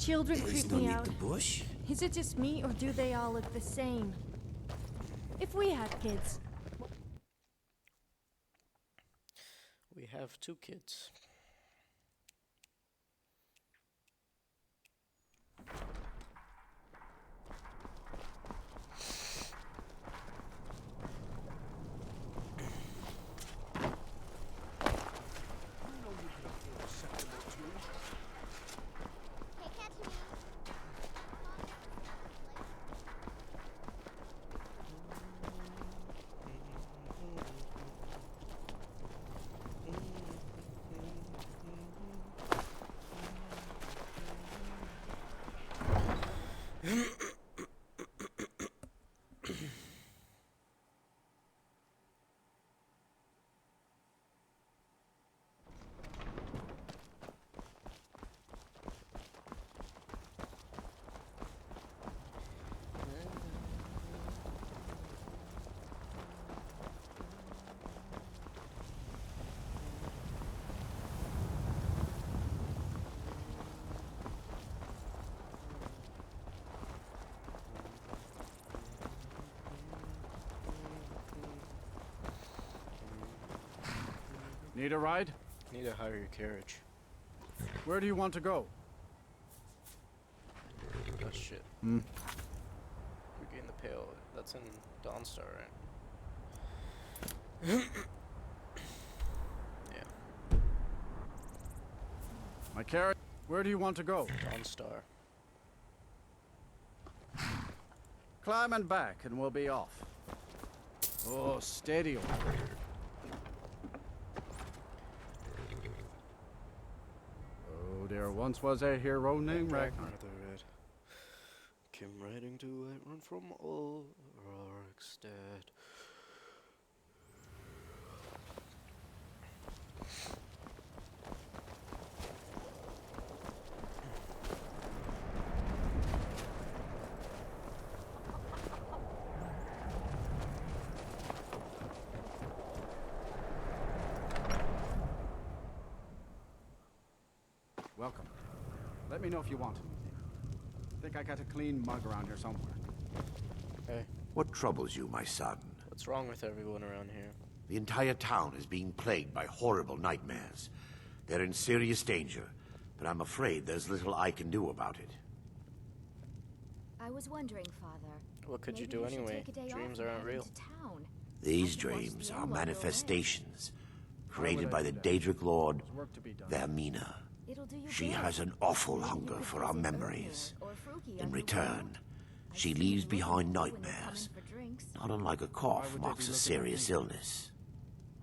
Children There's creep no me need out. to push. Is it just me, or do they all look the same? If we had kids, We have 2 kids. Hey, catch me. Need a ride? Need to hire your carriage. Where do you want to go? Oh shit. Hmm. Regain the Pale. That's in Dawnstar, right? Yeah. My carriage. Where do you want to go? Dawnstar. Climb and back, and we'll be off. Oh, steady. Oh, there once was a hero named Ragnar. the Red. Came riding to run from all Rorikstead. Welcome. Let me know if you want anything. Think I got a clean mug around here somewhere. Hey, What troubles you, my son? what's wrong with everyone around here? The entire town is being plagued by horrible nightmares. They're in serious danger, but I'm afraid there's little I can do about it. I was wondering, Father. What could you maybe do should anyway? take a day Dreams off and aren't head real. into town. These I can watch dreams the are Emperor go away. manifestations Why created would by I the do that? Daedric Lord, There's work to be done. Vermina. It'll do you She good. has an awful Maybe you hunger could for our visit memories. Ermir or Fruki In on your way return, out. I she see leaves them looking behind for you when they come in nightmares. for drinks. Not unlike a Why cough would they marks be a looking at serious me? illness.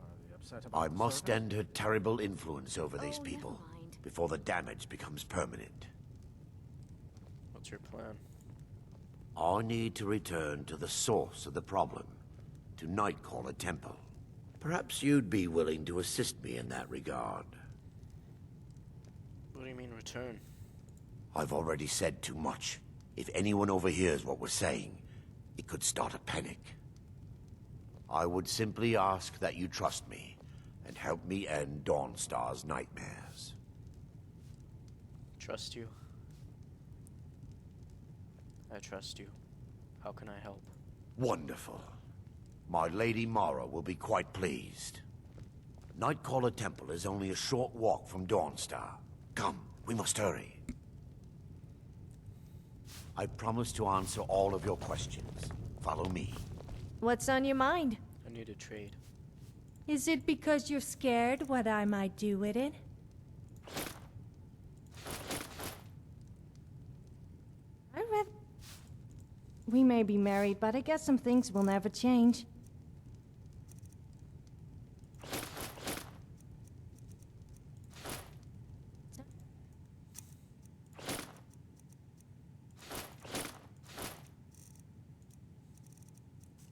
Are they upset about I the must service? end her terrible influence over these Oh, people never mind. before the damage becomes permanent. What's your plan? I need to return to the source of the problem, to Nightcaller Temple. Perhaps you'd be willing to assist me in that regard. What do you mean return? I've already said too much. If anyone overhears what we're saying, it could start a panic. I would simply ask that you trust me and help me end Dawnstar's nightmares. Trust you. I trust you. How can I help? Wonderful. My Lady Mara will be quite pleased. Nightcaller Temple is only a short walk from Dawnstar. Come, we must hurry. I promise to answer all of your questions. Follow me. what's on your mind? I need a trade. Is it because you're scared what I might do with it? I read. We may be married, but I guess some things will never change.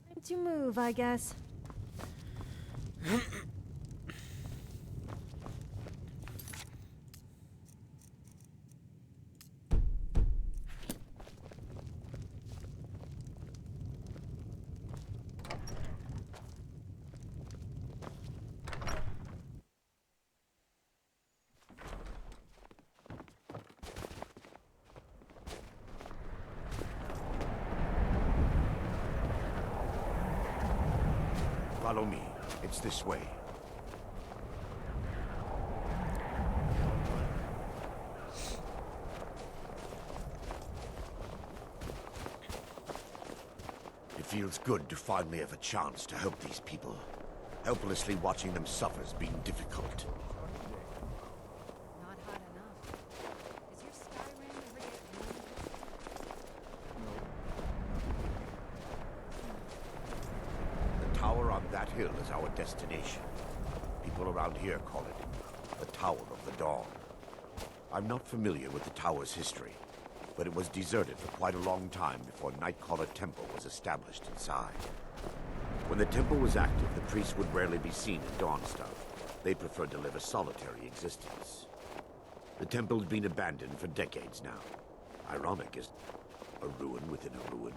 Time to move, I guess. Follow me. It's this way. It feels good to finally have a chance to help these people. Helplessly watching them suffer's been difficult. Not hot enough. Is your skyrim ever get The tower on that hill is our destination. People around here call it the Tower of the Dawn. I'm not familiar with the tower's history, but it was deserted for quite a long time before Nightcaller Temple was established inside. When the temple was active, the priests would rarely be seen in Dawnstar. They preferred to live a solitary existence. The temple's been abandoned for decades now. Ironic, is a ruin within a ruin.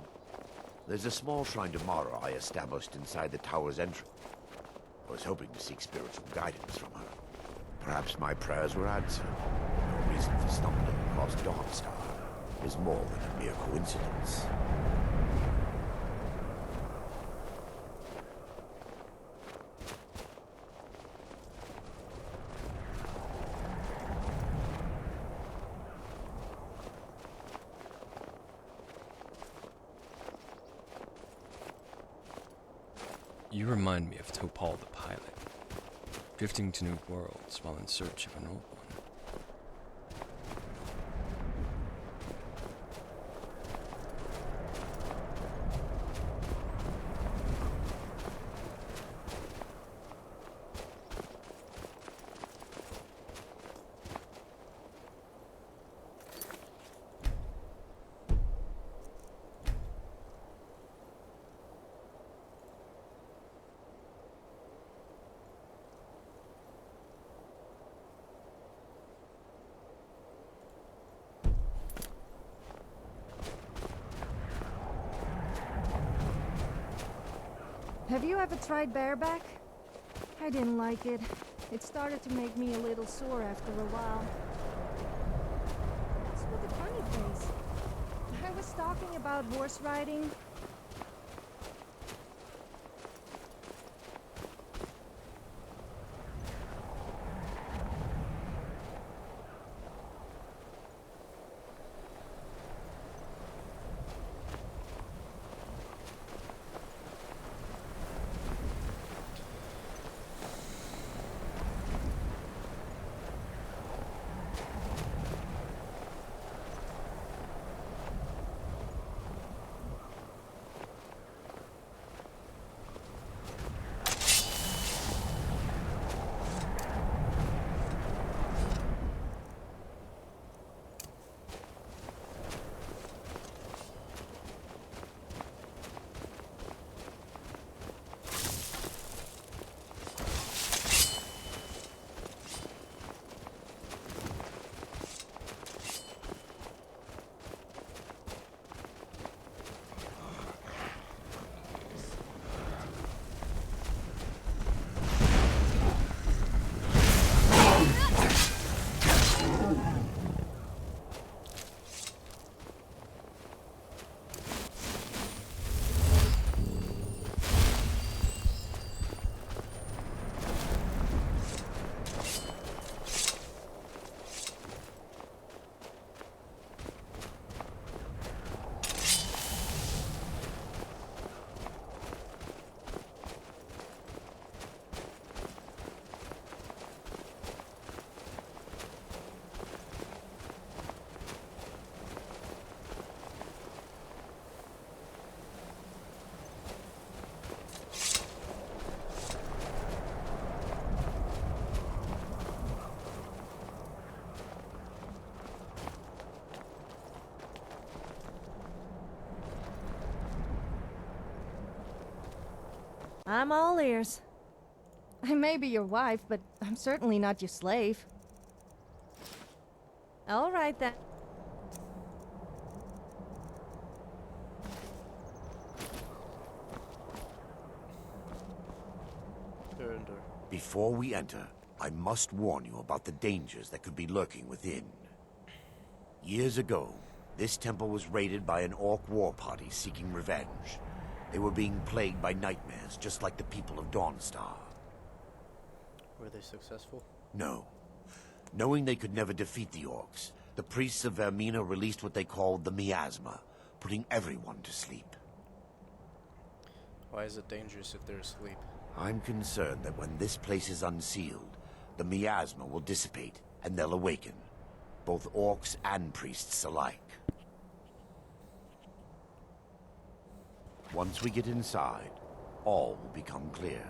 There's a small shrine to Mara I established inside the tower's entrance. I was hoping to seek spiritual guidance from her. Perhaps my prayers were answered. No reason for stumbling across Dawnstar is more than a mere coincidence. You remind me of Topal the pilot, drifting to new worlds while in search of an old one. Have you ever tried bareback? I didn't like it. It started to make me a little sore after a while. What's with the funny face? I was talking about horse riding. I'm all ears. I may be your wife, but I'm certainly not your slave. All right, then. Enter. Before we enter, I must warn you about the dangers that could be lurking within. Years ago, this temple was raided by an orc war party seeking revenge. They were being plagued by nightmares, just like the people of Dawnstar. Were they successful? No. Knowing they could never defeat the orcs, the priests of Vermina released what they called the miasma, putting everyone to sleep. Why is it dangerous if they're asleep? I'm concerned that when this place is unsealed, the miasma will dissipate, and they'll awaken. Both orcs and priests alike. Once we get inside, all will become clear.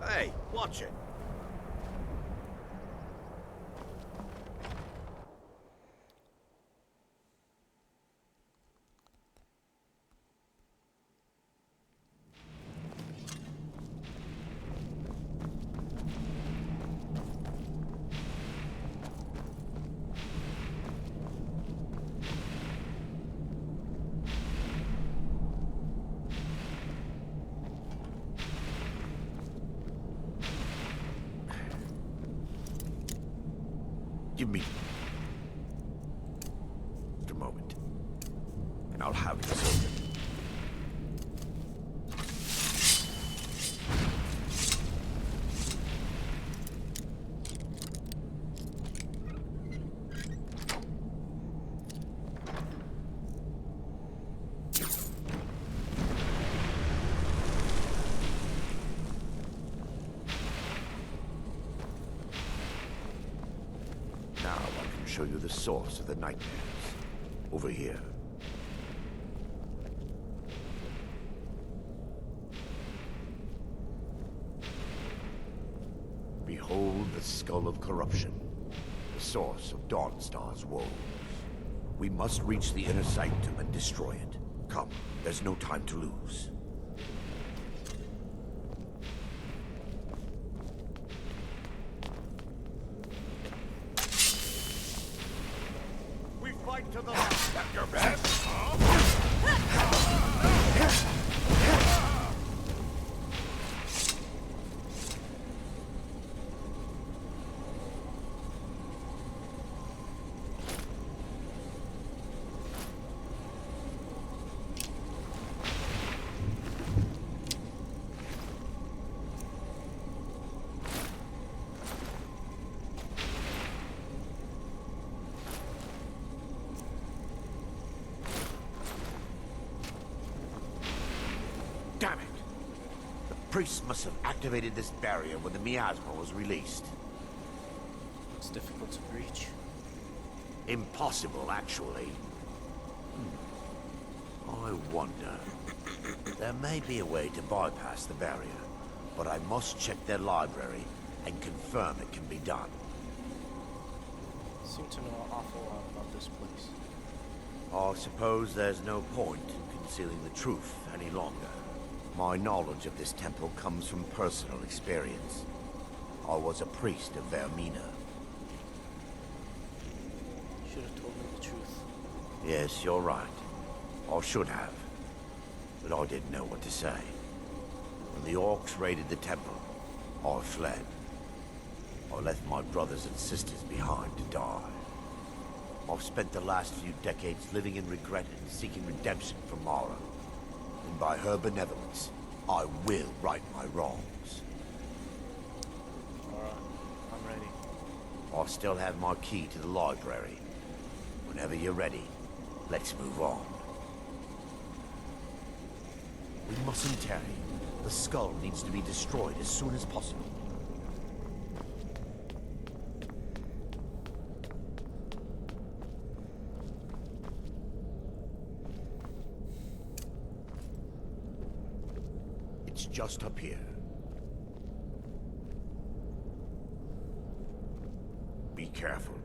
Hey, watch it. Give me just a moment, and I'll have this open. Now I can show you the source of the nightmares. Over here. Behold the skull of corruption, the source of Dawnstar's woes. We must reach the inner sanctum and destroy it. Come, there's no time to lose. We fight to the last. At your best. Damn it! The priests must have activated this barrier when the miasma was released. It's difficult to breach. Impossible, actually. I wonder. There may be a way to bypass the barrier, but I must check their library and confirm it can be done. Seem to know an awful lot about this place. I suppose there's no point in concealing the truth any longer. My knowledge of this temple comes from personal experience. I was a priest of Vermina. Should have told me the truth. Yes, you're right. I should have. But I didn't know what to say. When the orcs raided the temple, I fled. I left my brothers and sisters behind to die. I've spent the last few decades living in regret and seeking redemption from Mara. And by her benevolence, I will right my wrongs. Alright, I'm ready. I still have my key to the library. Whenever you're ready, let's move on. We mustn't tarry. The skull needs to be destroyed as soon as possible. It's just up here. Be careful.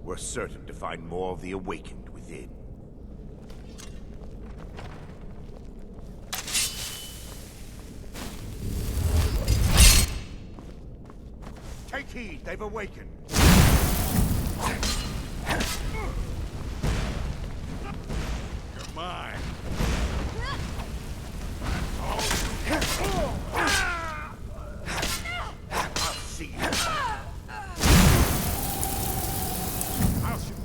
We're certain to find more of the awakened within. Take heed, they've awakened. You're mine. I'll see you. I'll shoot.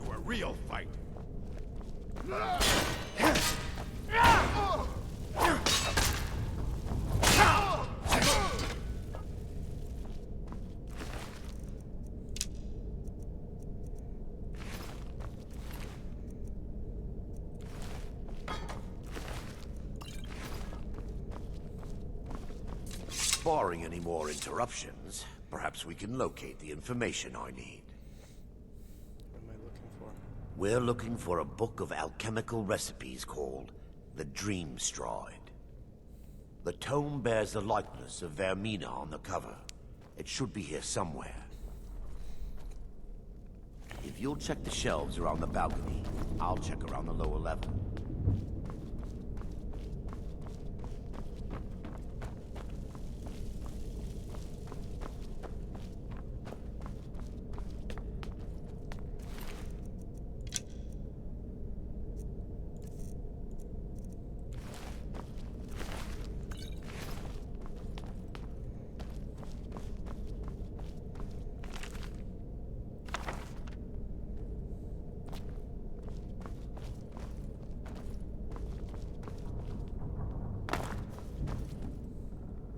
For a real fight. Barring any more interruptions, perhaps we can locate the information I need. What am I looking for? We're looking for a book of alchemical recipes called the Dream Stride. The tome bears the likeness of Vermina on the cover. It should be here somewhere. If you'll check the shelves around the balcony, I'll check around the lower level.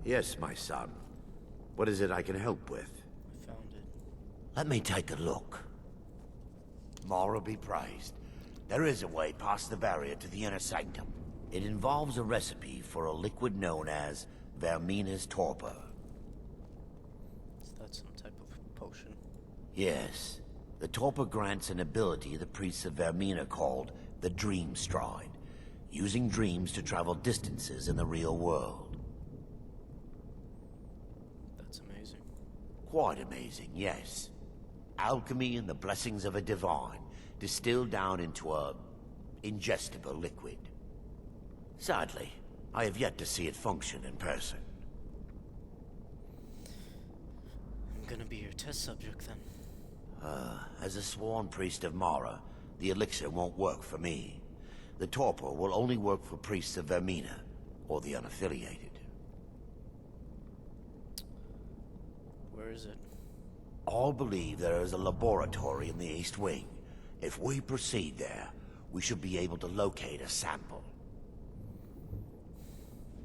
Yes, my son. What is it I can help with? I found it. Let me take a look. Mara be praised. There is a way past the barrier to the inner sanctum. It involves a recipe for a liquid known as Vermina's torpor. Is that some type of potion? Yes. The torpor grants an ability the priests of Vermina called the Dream Stride, using dreams to travel distances in the real world. That's amazing. Quite amazing, yes. Alchemy and the blessings of a divine, distilled down into a ingestible liquid. Sadly, I have yet to see it function in person. I'm gonna be your test subject then. As a sworn priest of Mara, the elixir won't work for me. The torpor will only work for priests of Vermina, or the unaffiliated. Where is it? All believe there is a laboratory in the East Wing. If we proceed there, we should be able to locate a sample.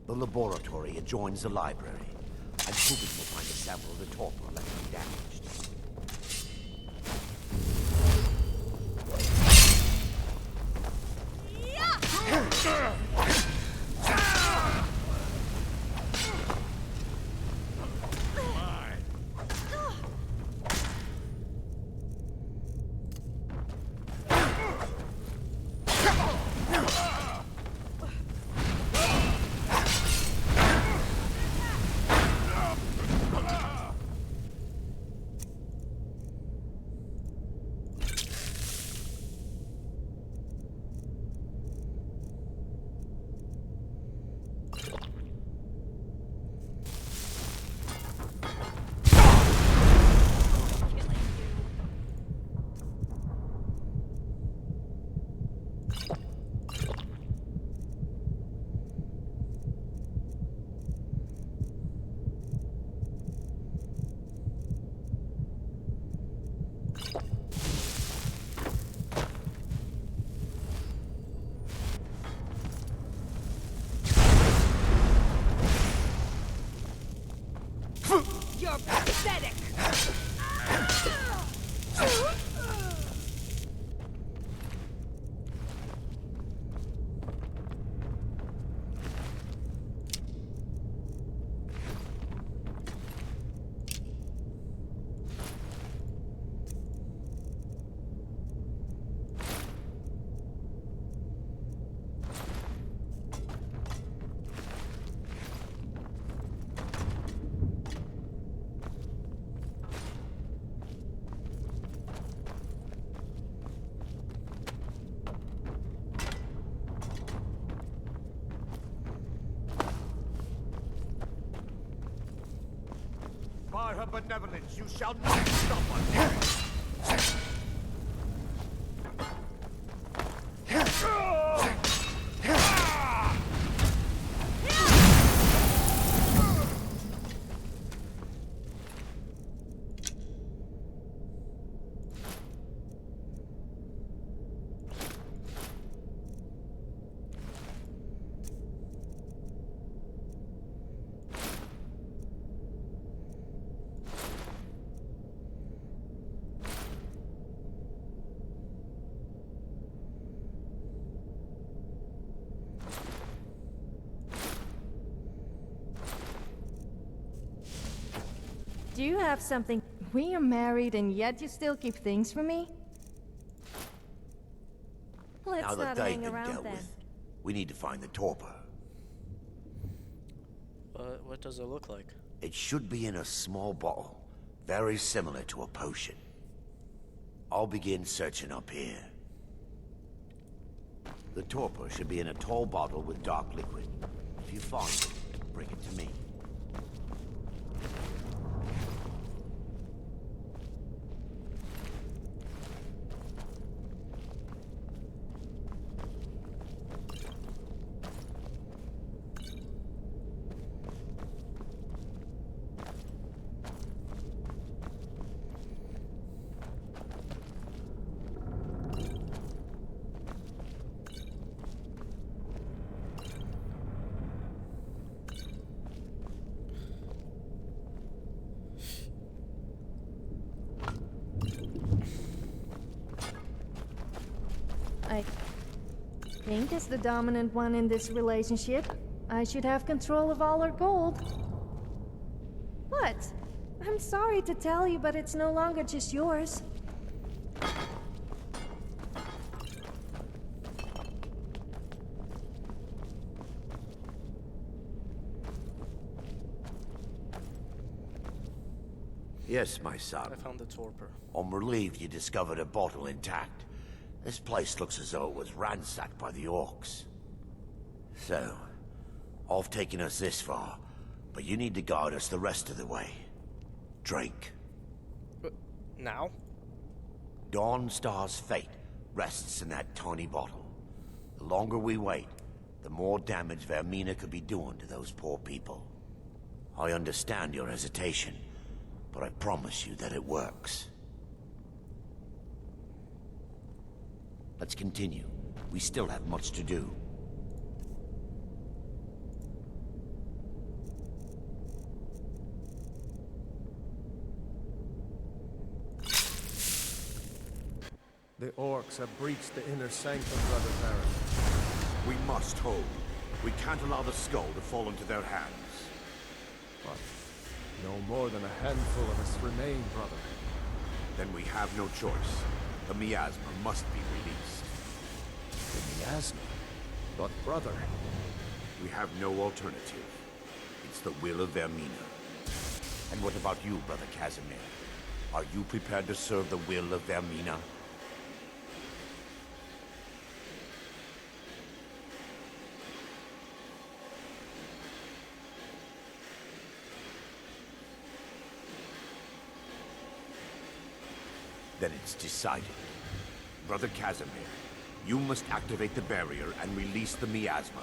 The laboratory adjoins the library. I'm hoping we'll find a sample of the torpor left undamaged. You're pathetic! By her benevolence, you shall not stop us! Do you have something? We are married and yet you still keep things from me? Let's Now that not they've hang been around dealt then. with, we need to find the torpor. What does it look like? It should be in a small bottle, very similar to a potion. I'll begin searching up here. The torpor should be in a tall bottle with dark liquid. If you find it, bring it to me. I think as the dominant one in this relationship, I should have control of all her gold. What? I'm sorry to tell you, but it's no longer just yours. Yes, my son. I found the torpor. I'm relieved you discovered a bottle intact. This place looks as though it was ransacked by the orcs. So, I've taken us this far, but you need to guide us the rest of the way. Drink. Now? Dawnstar's fate rests in that tiny bottle. The longer we wait, the more damage Vermina could be doing to those poor people. I understand your hesitation, but I promise you that it works. Let's continue. We still have much to do. The orcs have breached the inner sanctum, Brother Baron. We must hold. We can't allow the skull to fall into their hands. But no more than a handful of us remain, brother. Then we have no choice. The miasma must be released. The miasma? But brother... We have no alternative. It's the will of Vermina. And what about you, Brother Casimir? Are you prepared to serve the will of Vermina? Then it's decided. Brother Casimir, you must activate the barrier and release the miasma.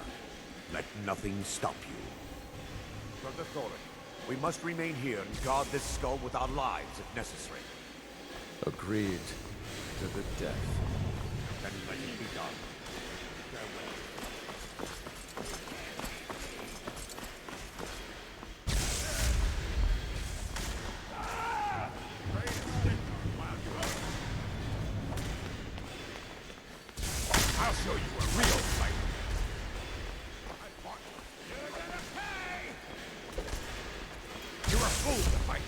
Let nothing stop you. Brother Thorin, we must remain here and guard this skull with our lives if necessary. Agreed to the death. Then let it be done. Farewell. I'll show you a real fight. You're gonna pay! You're a fool to fight.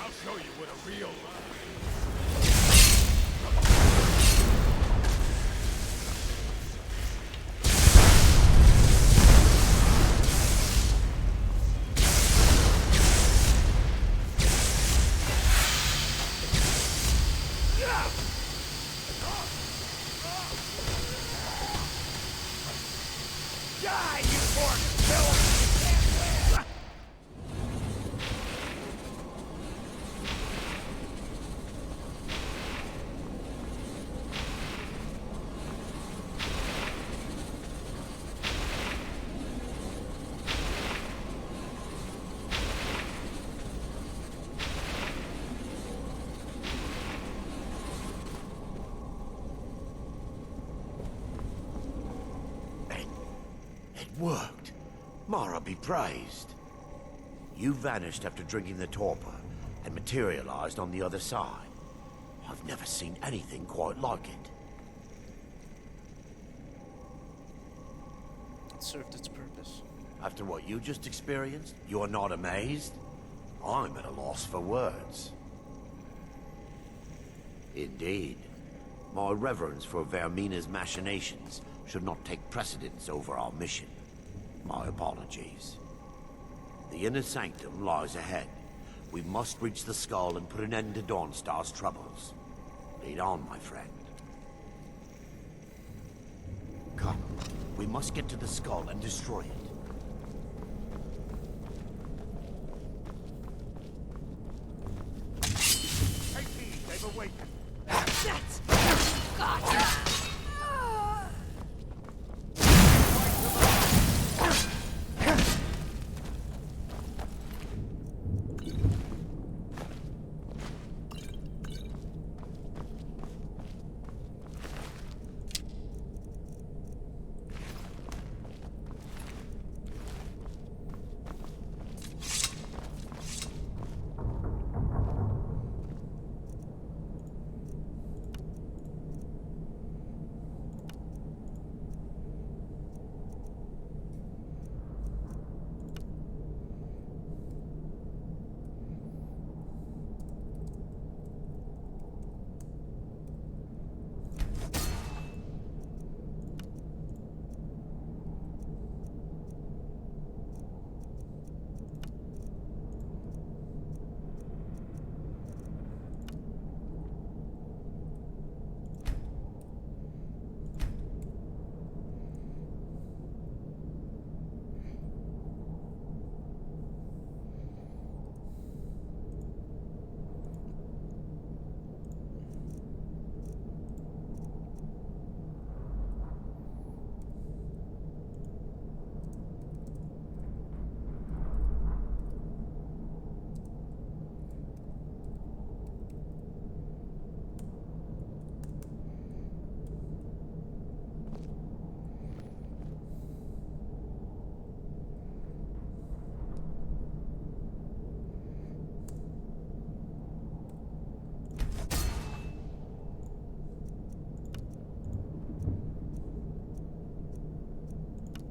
I'll show you what a real... worked. Mara be praised. You vanished after drinking the torpor and materialized on the other side. I've never seen anything quite like it. It served its purpose. After what you just experienced, you are not amazed? I'm at a loss for words. Indeed. My reverence for Vermina's machinations should not take precedence over our mission. My apologies. The inner sanctum lies ahead. We must reach the skull and put an end to Dawnstar's troubles. Lead on, my friend. Come. We must get to the skull and destroy it. Take heed, they've awakened.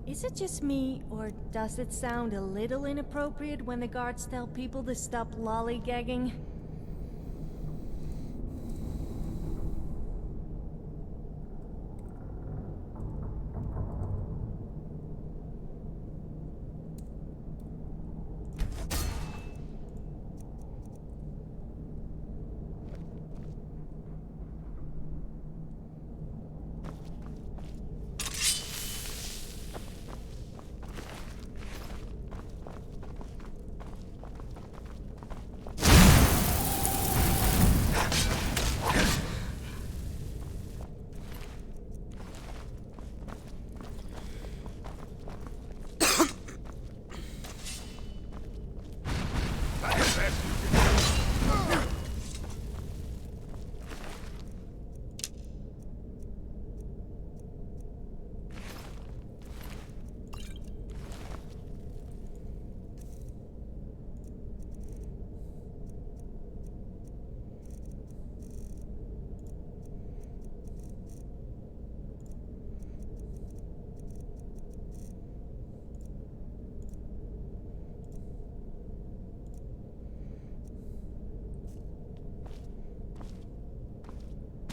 Is it just me, or does it sound a little inappropriate when the guards tell people to stop lollygagging?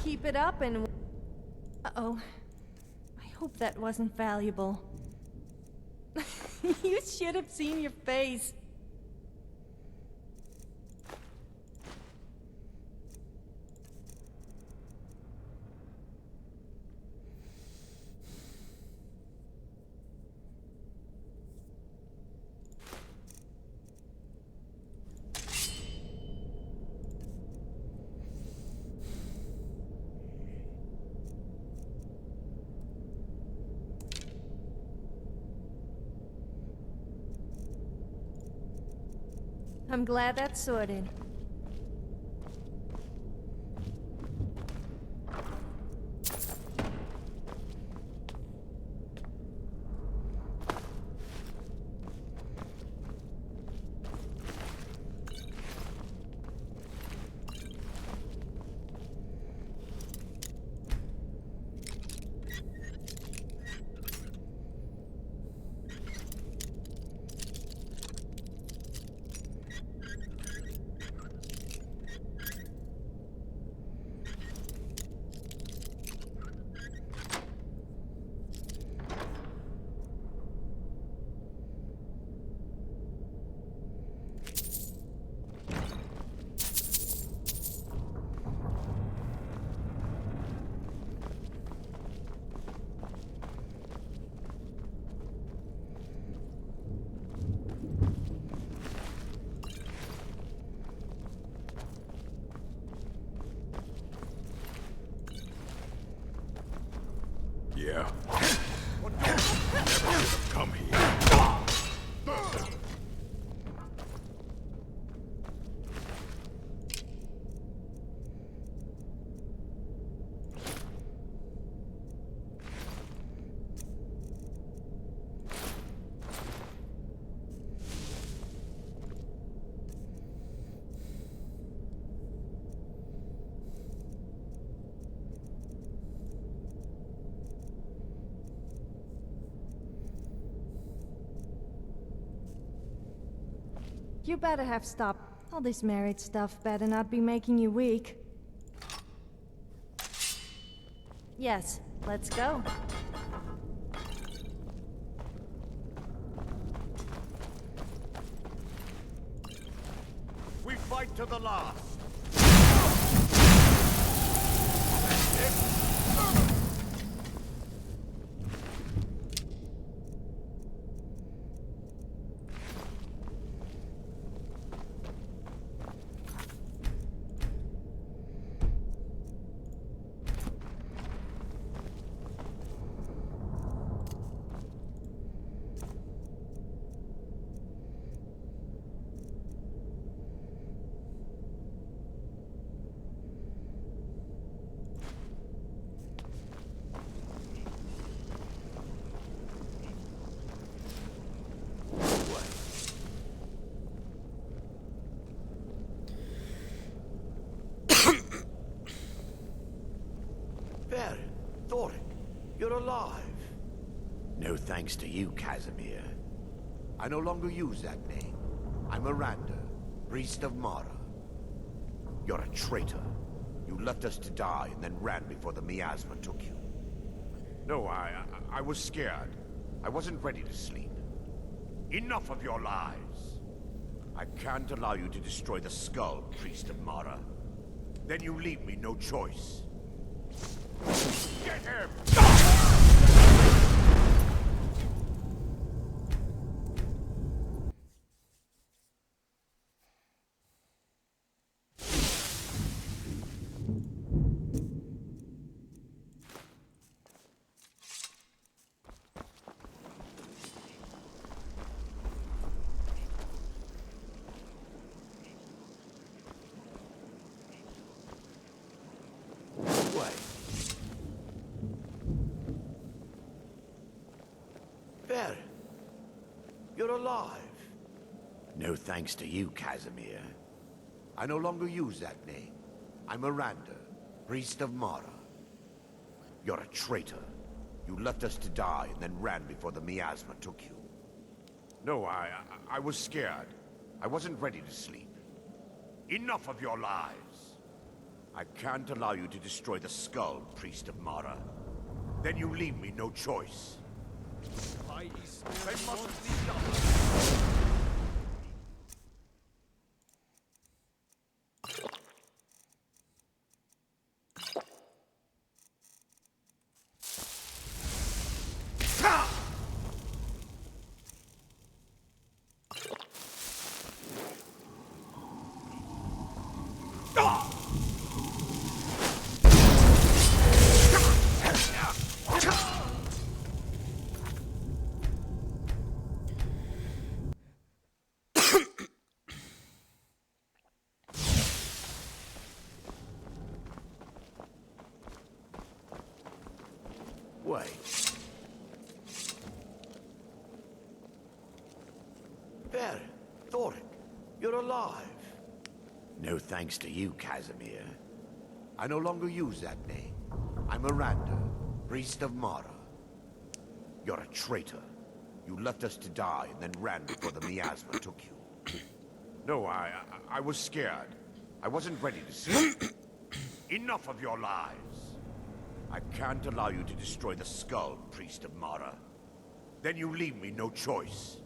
Keep it up and... Uh-oh. I hope that wasn't valuable. You should have seen your face. I'm glad that's sorted. You better have stopped. All this married stuff better not be making you weak. Yes, let's go. We fight to the last. Baron, Thoric, you're alive. No thanks to you, Casimir. I no longer use that name. I'm Miranda, priest of Mara. You're a traitor. You left us to die and then ran before the miasma took you. No, I was scared. I wasn't ready to sleep. Enough of your lies. I can't allow you to destroy the skull, priest of Mara. Then you leave me no choice. Get him! Baron, you're alive. No thanks to you, Casimir. I no longer use that name. I'm Miranda, priest of Mara. You're a traitor. You left us to die and then ran before the miasma took you. No, I was scared. I wasn't ready to sleep. Enough of your lies. I can't allow you to destroy the skull, priest of Mara. Then you leave me no choice. They mustn't be done. Wait. Baron, Thoric, you're alive. No thanks to you, Casimir. I no longer use that name. I'm Miranda, priest of Mara. You're a traitor. You left us to die and then ran before the miasma took you. No, I was scared. I wasn't ready to sleep. Enough of your lies. I can't allow you to destroy the skull, priest of Mara. Then you leave me no choice.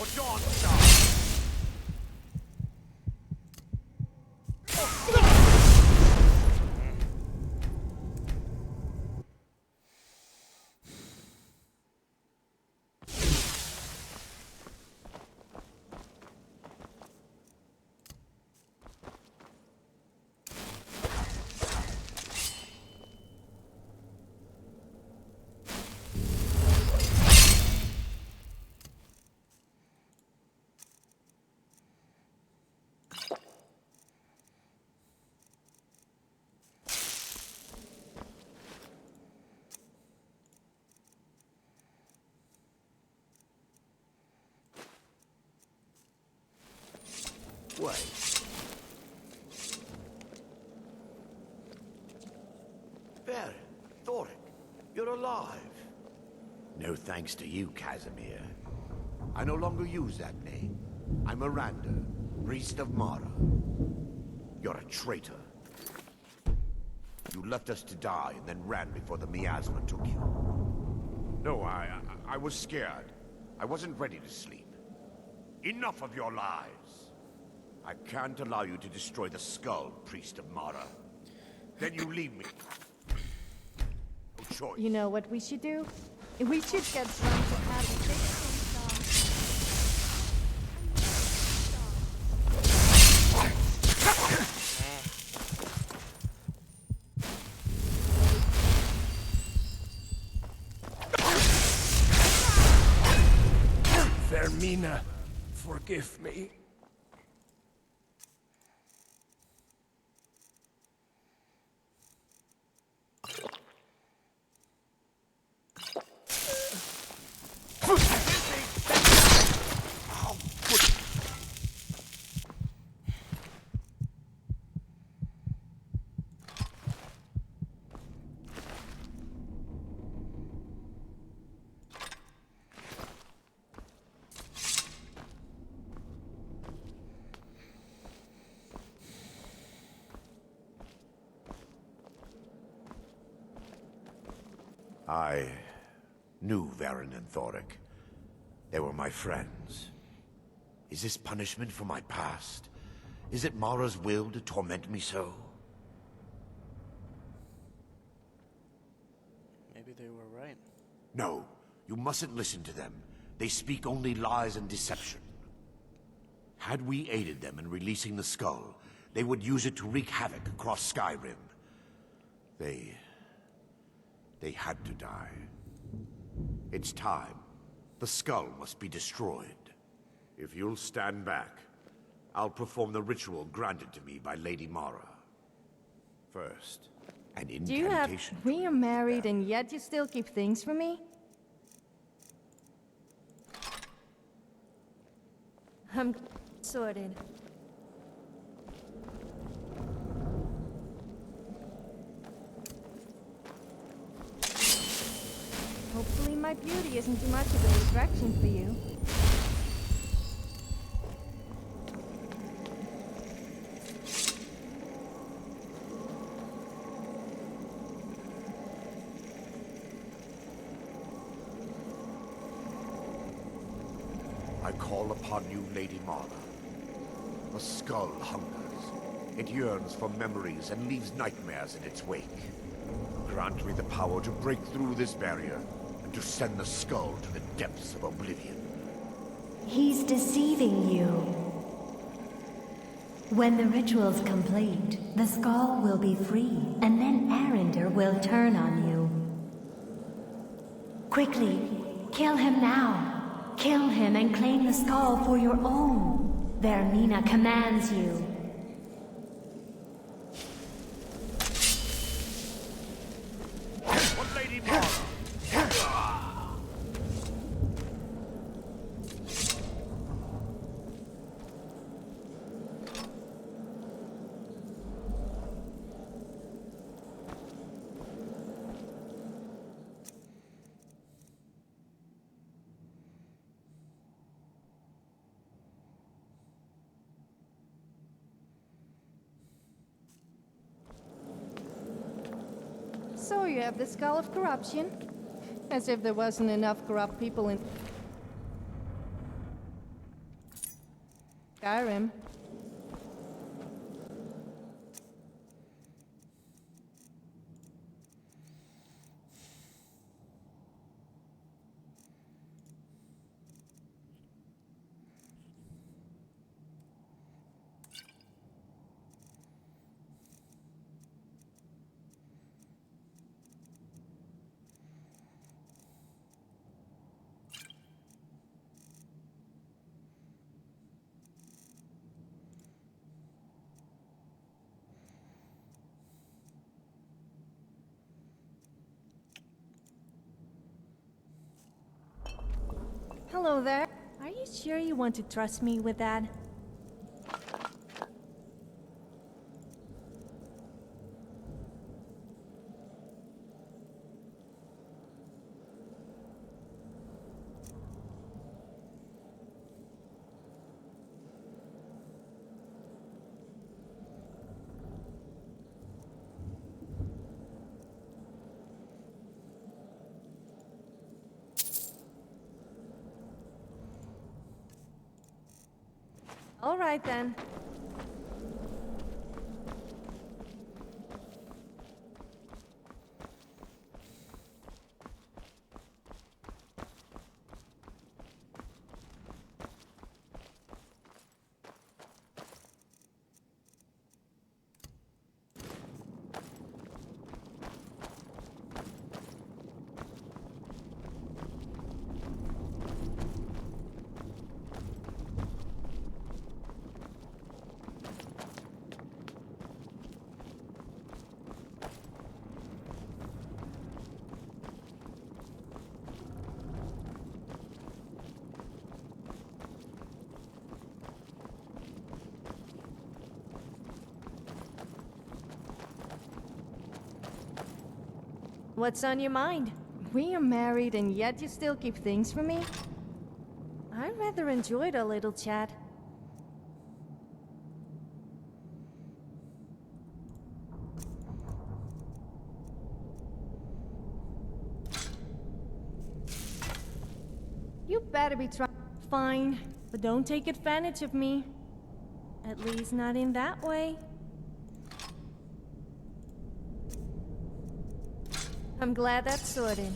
Or Dawn Star! way. There, Thoric, you're alive. No thanks to you, Casimir. I no longer use that name. I'm Miranda, priest of Mara. You're a traitor. You left us to die and then ran before the miasma took you. No, I was scared. I wasn't ready to sleep. Enough of your lies. I can't allow you to destroy the skull, priest of Mara. Then you leave me. No choice. You know what we should do? We should get drunk to have a big Vermina, forgive me. I knew Varen and Thoric. They were my friends. Is this punishment for my past? Is it Mara's will to torment me so? Maybe they were right. No, you mustn't listen to them. They speak only lies and deception. Had we aided them in releasing the skull, they would use it to wreak havoc across Skyrim. They had to die. It's time. The skull must be destroyed. If you'll stand back, I'll perform the ritual granted to me by Lady Mara. First, an Do you have... incantation. We are married and yet you still keep things from me? I'm sorted. Hopefully my beauty isn't too much of a distraction for you. I call upon you, Lady Mara. The skull hungers. It yearns for memories and leaves nightmares in its wake. Grant me the power to break through this barrier and to send the skull to the depths of oblivion. He's deceiving you. When the ritual's complete, the skull will be free, and then Arender will turn on you. Quickly, kill him now. Kill him and claim the skull for your own. Vermina commands you. What, Lady Mara? So you have the Skull of Corruption? As if there wasn't enough corrupt people in Skyrim. Hello there. Are you sure you want to trust me with that? All right then. What's on your mind? We are married and yet you still keep things from me? I rather enjoyed our little chat. You better be trying. Fine, but don't take advantage of me. At least not in that way. I'm glad that's sorted.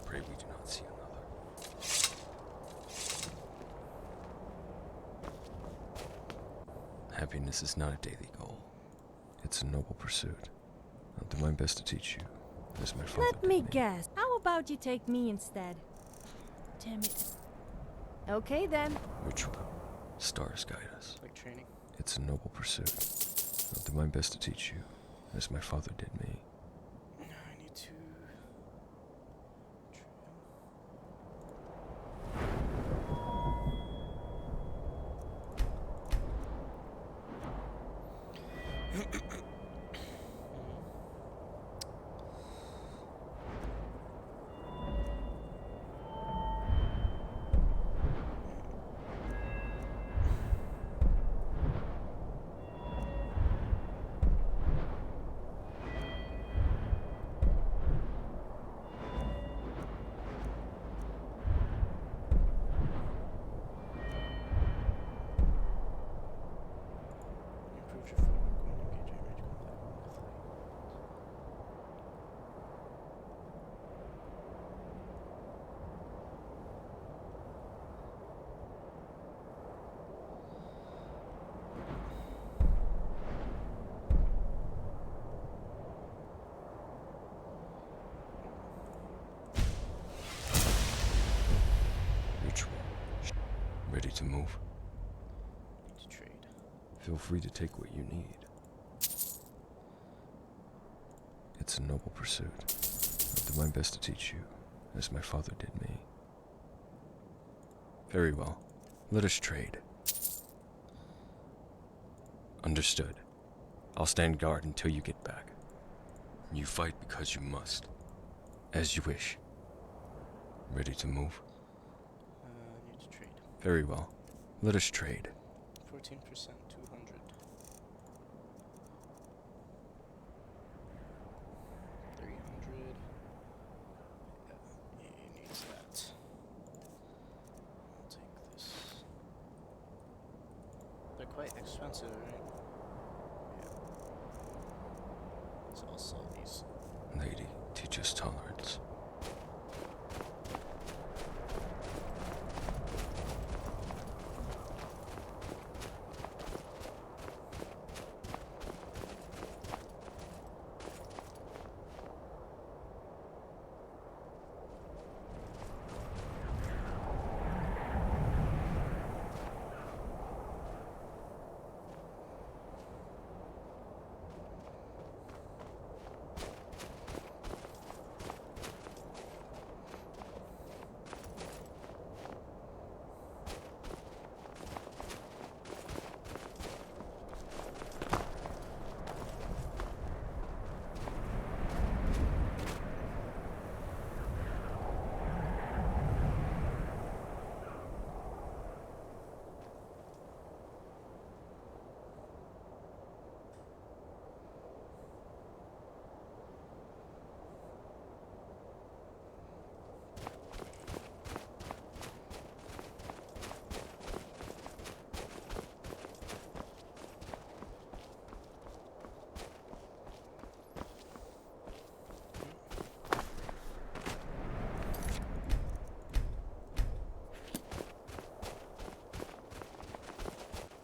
Pray we do not see another. Happiness is not a daily goal. It's a noble pursuit. I'll do my best to teach you, as my father Let did me guess. How about you take me instead? Damn it. Okay then. Ritual. Stars guide us. Like training. It's a noble pursuit. I'll do my best to teach you, as my father did me. I need to... Improve your footwork when engaging in range combat. Ritual. Ready to move? Need to trade. Feel free to take what you need. It's a noble pursuit. I'll do my best to teach you, as my father did me. Very well. Let us trade. Understood. I'll stand guard until you get back. You fight because you must. As you wish. Ready to move? Need to trade. Very well. Let us trade. 14%, 200. 300. Yeah, he needs that. I'll take this. They're quite expensive, right? Yeah. So I'll sell these. Lady, teach us tolerance.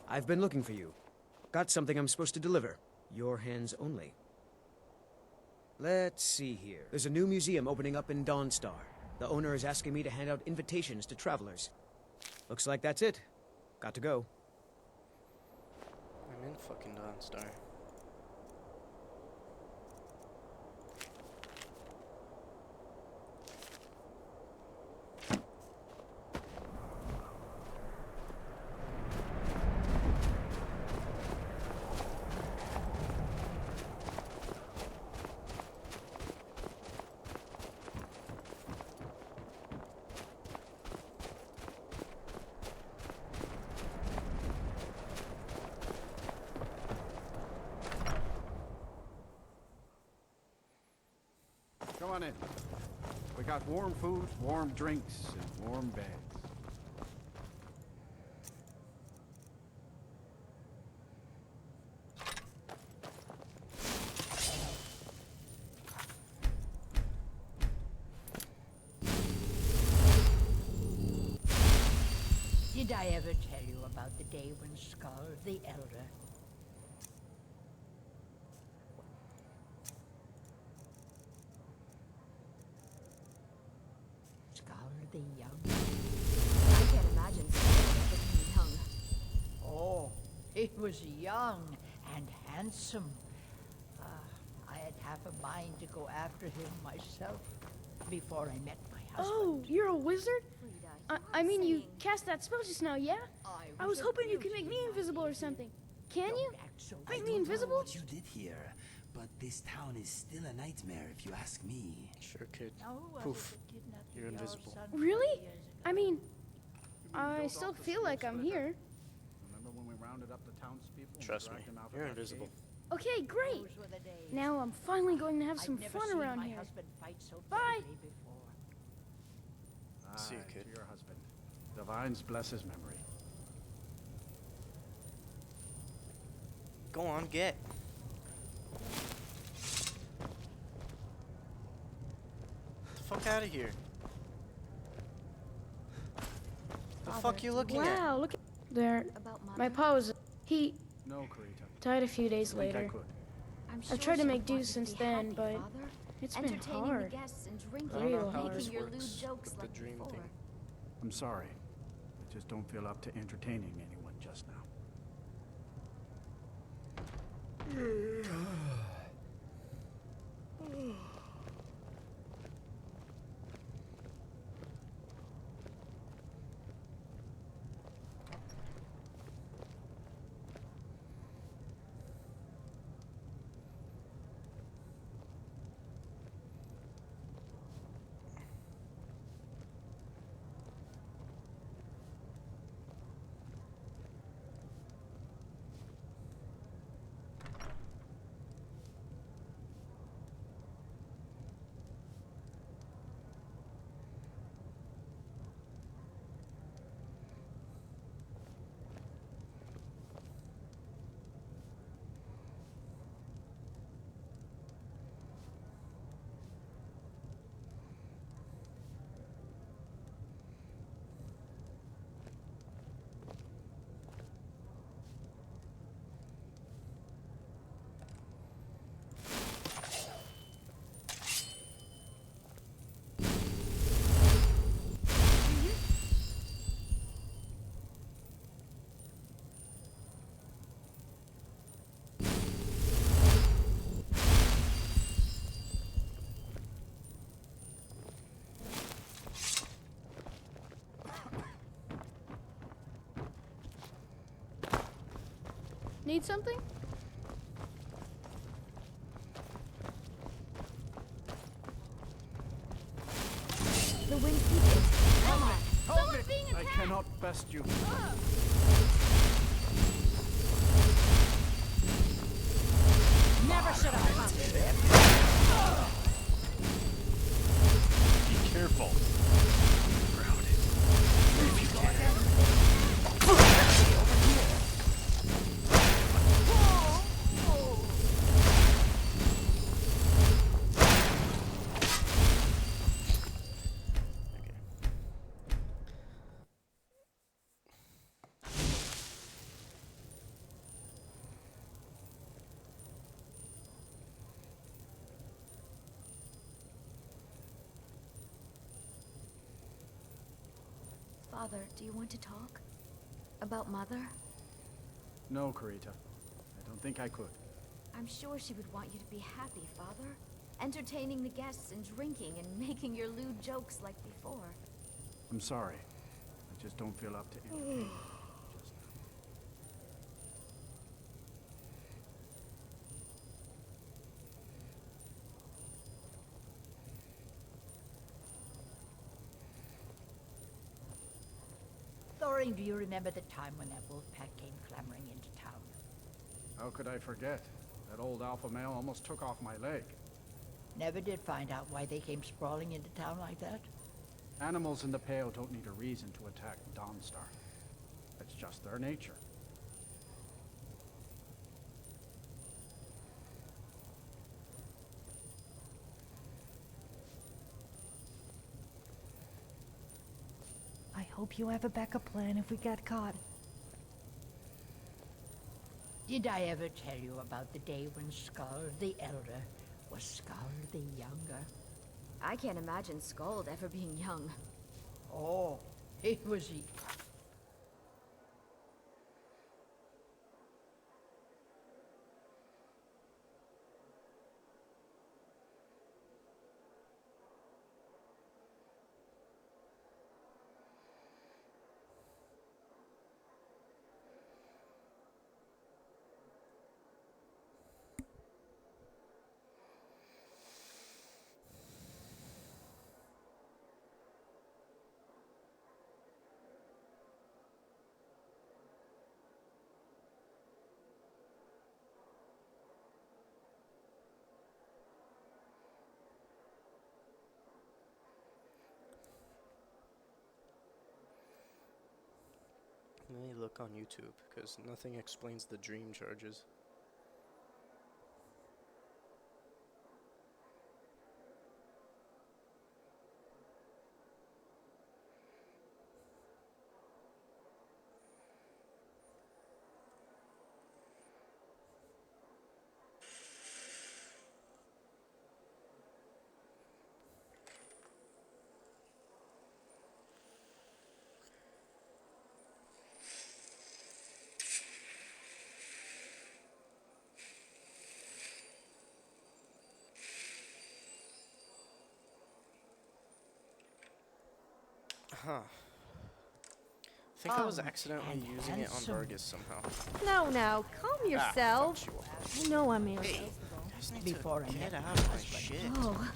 I've been looking for you. Got something I'm supposed to deliver. Your hands only. Let's see here. There's a new museum opening up in Dawnstar. The owner is asking me to hand out invitations to travelers. Looks like that's it. Got to go. I'm in fucking Dawnstar. Come on in. We got warm food, warm drinks, and warm beds. Did I ever tell you about the day when Skull the Elder the Young? I can't imagine someone ever being young. Oh, he was young and handsome. I had half a mind to go after him myself before I met my husband. Oh, you're a wizard? Frida, I mean, you saying- cast that spell just now, yeah? I was hoping you could make me invisible or something. Can you? Make me invisible? What you did here, but this town is still a nightmare if you ask me. Sure, kid. No, Poof. You're invisible. Really? I mean, I still feel like I'm here. Remember when we rounded up the townspeople and Trust me, dragged them out of you're that invisible. cave? Okay, great. Now I'm finally going to have some fun around here. Bye. See you, Aye, kid. to your husband. Divines bless his memory. Go on, get. The fuck out of here. The fuck you looking at? Wow, look at there. About Mother? My pa was. He No, Karita. died a few days I think I later. could. I'm I've tried to she make would do want you to since be then, happy, but Father. it's been Entertaining hard. the guests and I drinking, don't know Real how hard. this making your works lewd jokes with the like dream before. thing. I'm sorry. I just don't feel up to entertaining anyone just now. Need something? The wind peaked. Hold it! I cannot best you. Never should have come. Be careful. Grounded. If you can. Father, do you want to talk? About Mother? No, Karita. I don't think I could. I'm sure she would want you to be happy, Father. Entertaining the guests and drinking and making your lewd jokes like before. I'm sorry. I just don't feel up to it. Just Thorin, do you remember the time when that wolf pack came clamoring into town? how could I forget? That old alpha male almost took off my leg. Never did find out why they came sprawling into town like that? Animals in the Pale don't need a reason to attack Dawnstar. It's just their nature. I hope you have a backup plan if we get caught. Did I ever tell you about the day when Skald the Elder was Skald the Younger? I can't imagine Skald ever being young. Oh, he was... Let me look on YouTube, because nothing explains the dream charges. Huh. I think I was accidentally using it on Vargas somehow. No, calm yourself. I know I'm irritated. You guys need Before to I get met out of my shit. Oh,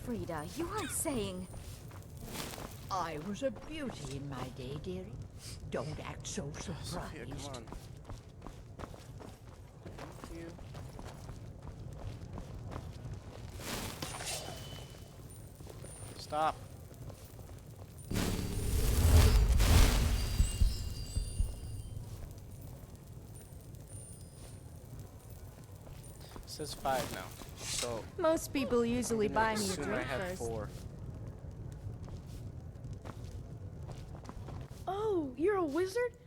Frida, you aren't saying... I was a beauty in my day, dearie. Don't act so Sophia, surprised. come on. Thank you. Stop. It says 5 now, so Most people usually I'm gonna buy me a assume drink I had first. 4. Oh, you're a wizard?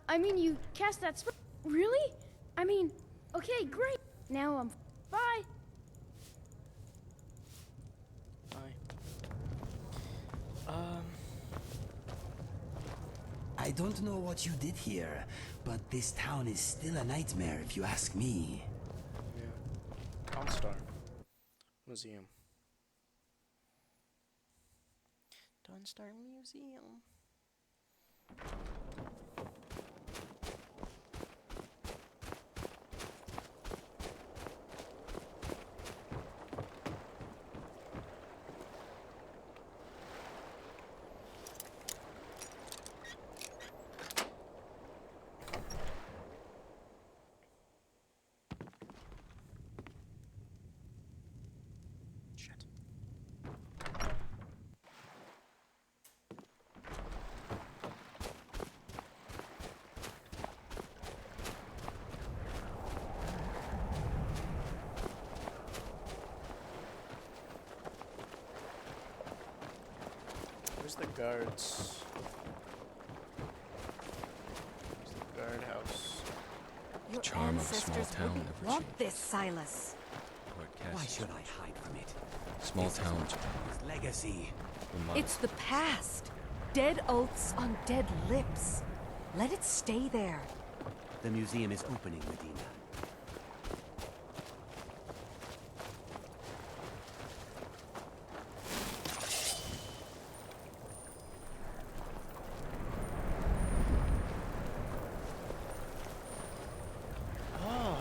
I mean, you cast that spell. Really? I mean, okay, great. Now I'm... Bye. I don't know what you did here, but this town is still a nightmare if you ask me. Yeah. Dawnstar Museum. Dawnstar Museum. Shit. Where's the guards? Where's the guardhouse? The charm of a small town never Want this, Silas? Why should I hide from it? Small towns. His legacy. It's the past. Dead oaths on dead lips. Let it stay there. The museum is opening, Medina. Oh.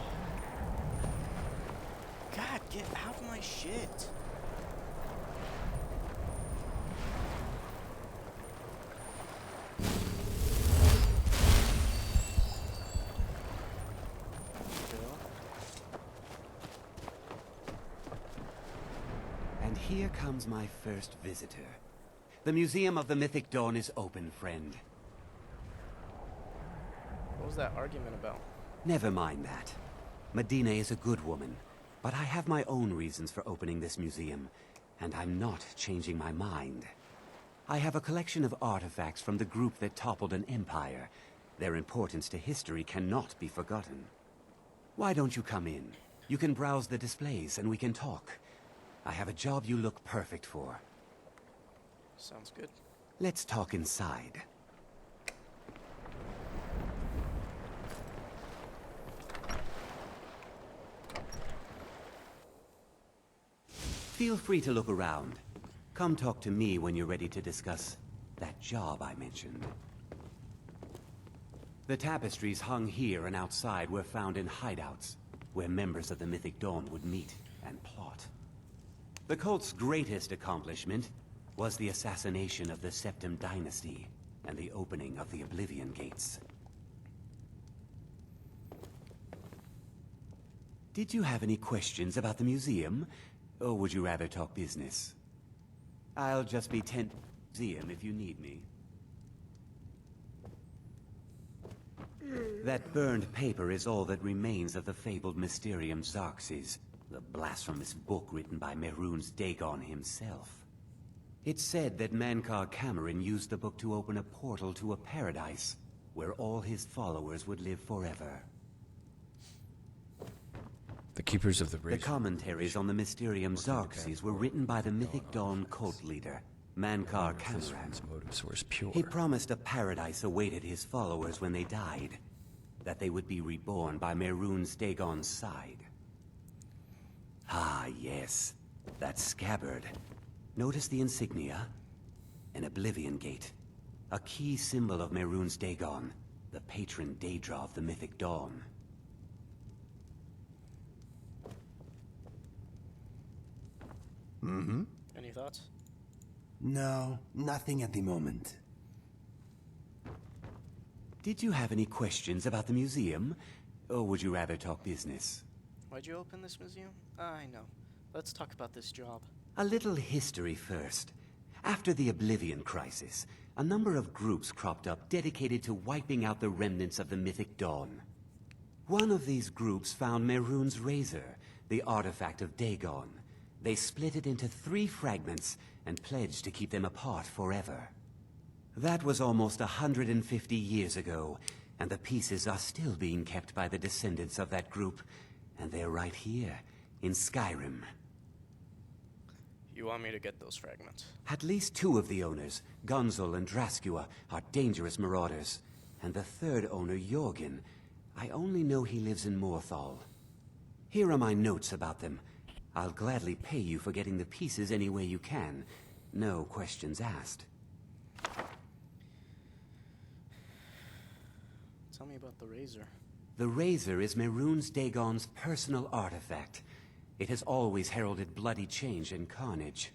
God, get out of my shit. And here comes my first visitor. The Museum of the Mythic Dawn is open, friend. What was that argument about? Never mind that. Medina is a good woman, but I have my own reasons for opening this museum, and I'm not changing my mind. I have a collection of artifacts from the group that toppled an empire. Their importance to history cannot be forgotten. Why don't you come in? You can browse the displays and we can talk. I have a job you look perfect for. Sounds good. Let's talk inside. Feel free to look around. Come talk to me when you're ready to discuss that job I mentioned. The tapestries hung here and outside were found in hideouts, where members of the Mythic Dawn would meet and plot. The cult's greatest accomplishment was the assassination of the Septim Dynasty and the opening of the Oblivion Gates. Did you have any questions about the museum, or would you rather talk business? I'll just be museum if you need me. That burned paper is all that remains of the fabled Mysterium Xarxes, the blasphemous book written by Mehrunes Dagon himself. It's said that Mankar Cameron used the book to open a portal to a paradise, where all his followers would live forever. The Keepers of the Razor. The commentaries on the Mysterium Xarxes were written by the Mythic Dawn cult leader, Mankar Cameron. Motives were as pure. He promised a paradise awaited his followers when they died, that they would be reborn by Mehrunes Dagon's side. Ah, yes, that scabbard. Notice the insignia? An Oblivion Gate. A key symbol of Mehrunes Dagon, the patron Daedra of the Mythic Dawn. Mm-hmm. Any thoughts? No, nothing at the moment. Did you have any questions about the museum, or would you rather talk business? Why'd you open this museum? I know. Let's talk about this job. A little history first. After the Oblivion Crisis, a number of groups cropped up dedicated to wiping out the remnants of the Mythic Dawn. One of these groups found Mehrunes' razor, the artifact of Dagon. They split it into 3 fragments and pledged to keep them apart forever. That was almost 150 years ago, and the pieces are still being kept by the descendants of that group, and they're right here, in Skyrim. You want me to get those fragments? At least 2 of the owners, Gunzel and Draskua, are dangerous marauders, and the 3rd owner, Jorgen, I only know he lives in Morthal. Here are my notes about them. I'll gladly pay you for getting the pieces any way you can. No questions asked. Tell me about the razor. The razor is Mehrunes Dagon's personal artifact. It has always heralded bloody change and carnage.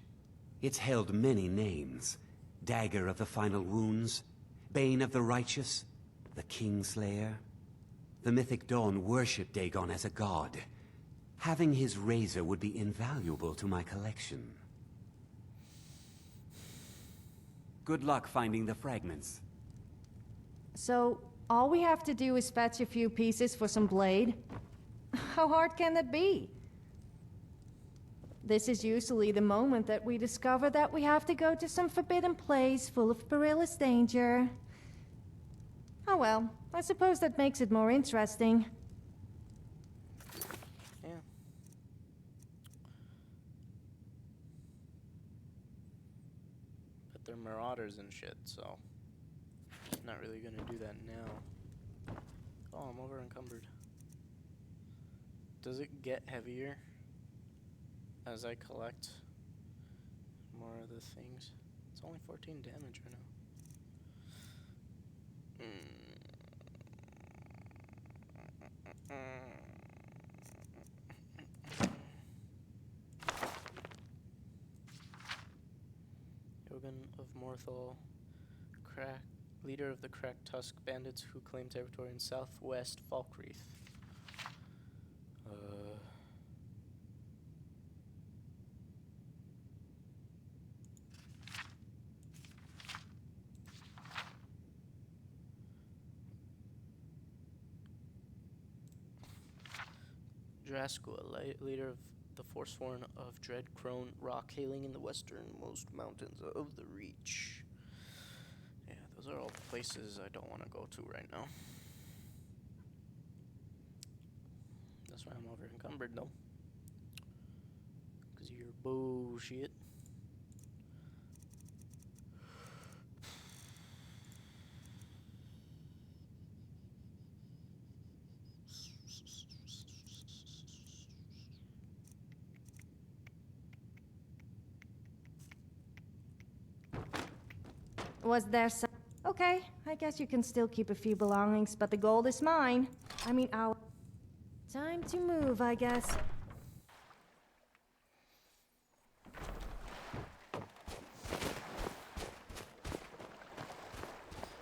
It's held many names. Dagger of the Final Wounds, Bane of the Righteous, the Kingslayer. The Mythic Dawn worship Dagon as a god. Having his razor would be invaluable to my collection. Good luck finding the fragments. So, all we have to do is fetch a few pieces for some blade? How hard can that be? This is usually the moment that we discover that we have to go to some forbidden place full of perilous danger. Oh well, I suppose that makes it more interesting. Yeah. But there marauders and shit, so not really gonna do that now. Oh, I'm over encumbered. Does it get heavier as I collect more of the things? It's only 14 damage right now. Yogan of Morthal, leader of the Cracked Tusk bandits who claim territory in southwest Falkreath. Draskua, leader of the Forsworn of Dread Crone Rock, hailing in the westernmost mountains of the Reach. Yeah, those are all places I don't want to go to right now. That's why I'm over encumbered though. Because of your bullshit. Was there some... Okay, I guess you can still keep a few belongings, but the gold is mine. I mean, our... Time to move, I guess.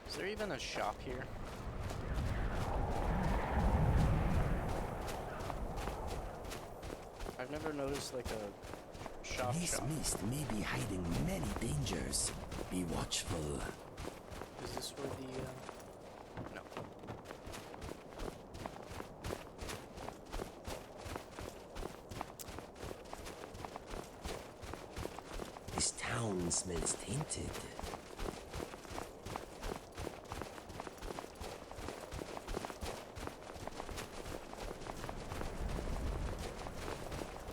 Is there even a shop here? I've never noticed like a shop. This mist may be hiding many dangers. Be watchful. Is this where the no. This town smells tainted.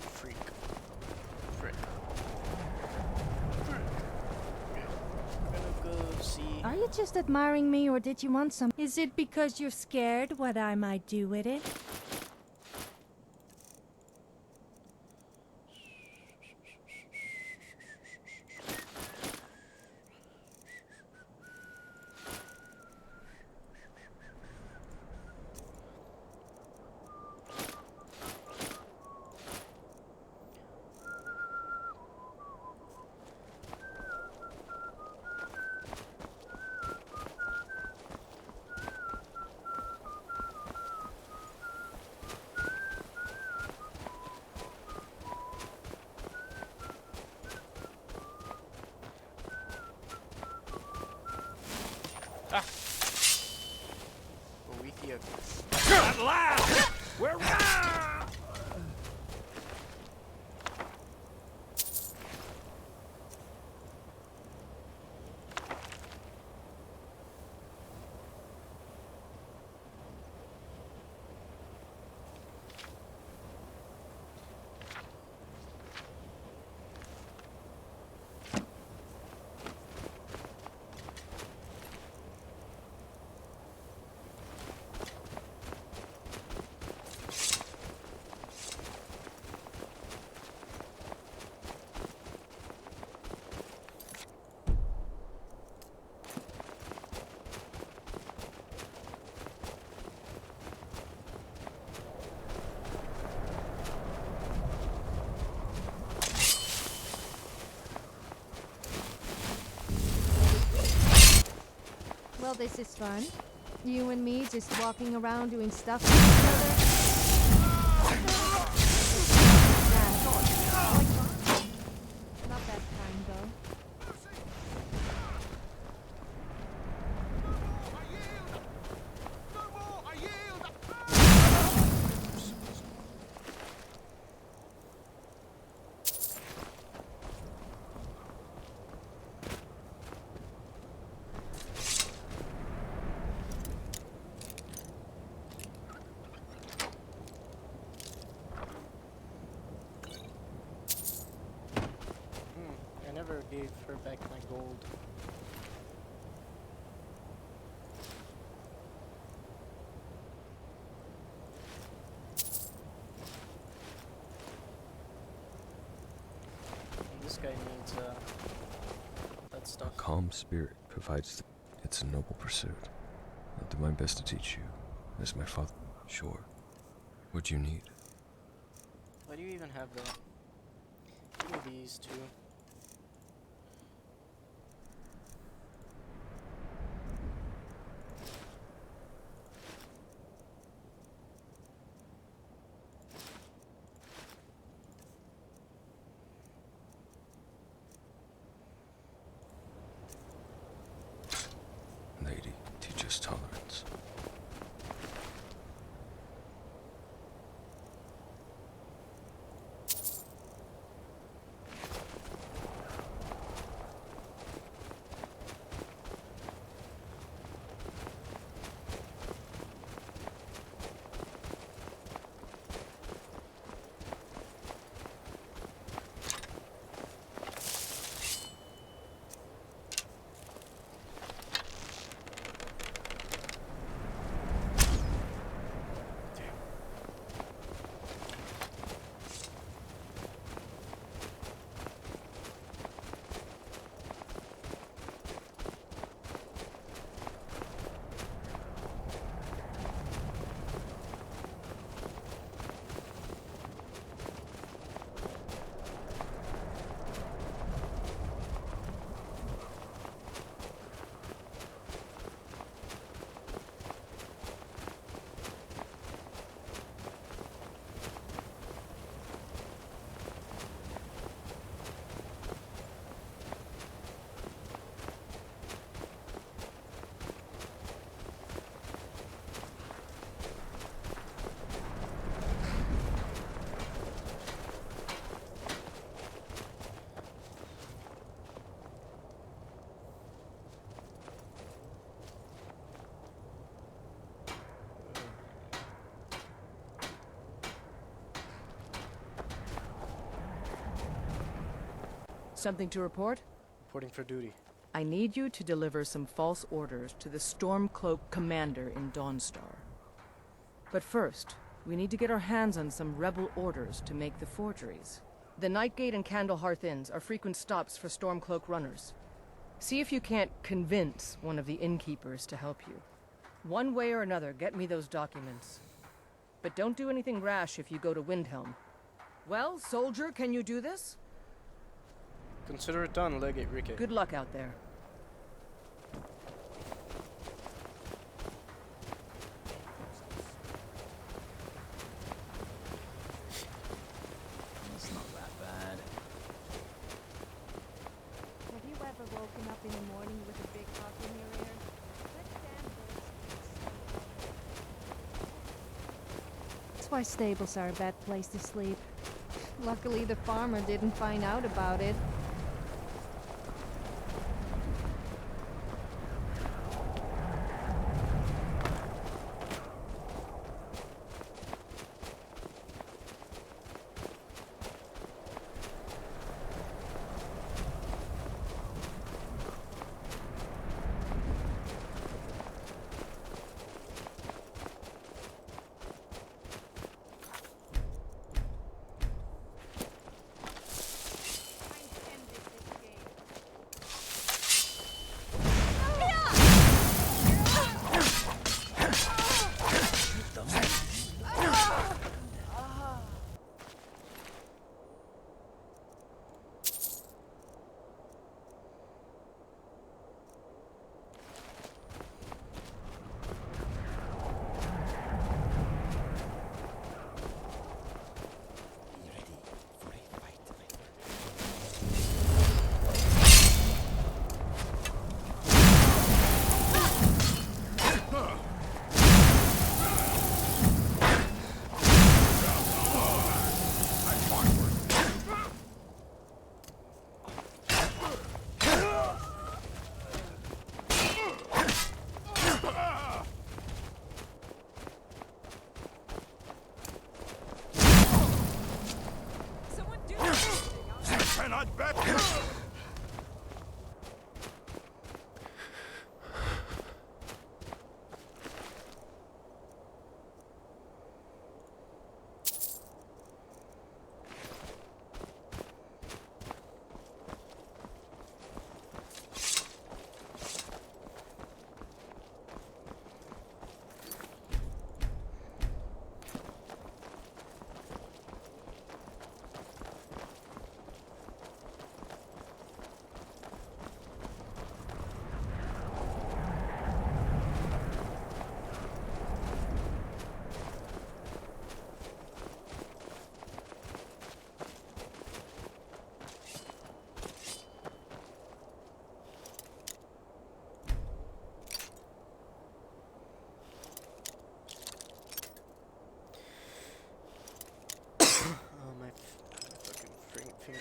Freak. Frick. Are you just admiring me, or did you want some? Is it because you're scared what I might do with it? Ah! Boethia. At last! We're Well, this is fun. You and me just walking around doing stuff with each other. Not that kind, though. I never gave guy needs that A stuff. calm spirit provides. It's a noble pursuit. I'll do my best to teach you, as my father. Sure. What do you need? Why do you even have that? Give me these two. Lady, teach us tolerance. Something to report? Reporting for duty. I need you to deliver some false orders to the Stormcloak commander in Dawnstar. But first, we need to get our hands on some rebel orders to make the forgeries. The Nightgate and Candlehearth Inns are frequent stops for Stormcloak runners. See if you can't convince one of the innkeepers to help you. One way or another, get me those documents. But don't do anything rash if you go to Windhelm. Well, soldier, can you do this? Consider it done, Legate Rikke. Good luck out there. It's not that bad. Have you ever woken up in the morning with a big hawk in your ear? That damn That's why stables are a bad place to sleep. Luckily, the farmer didn't find out about it.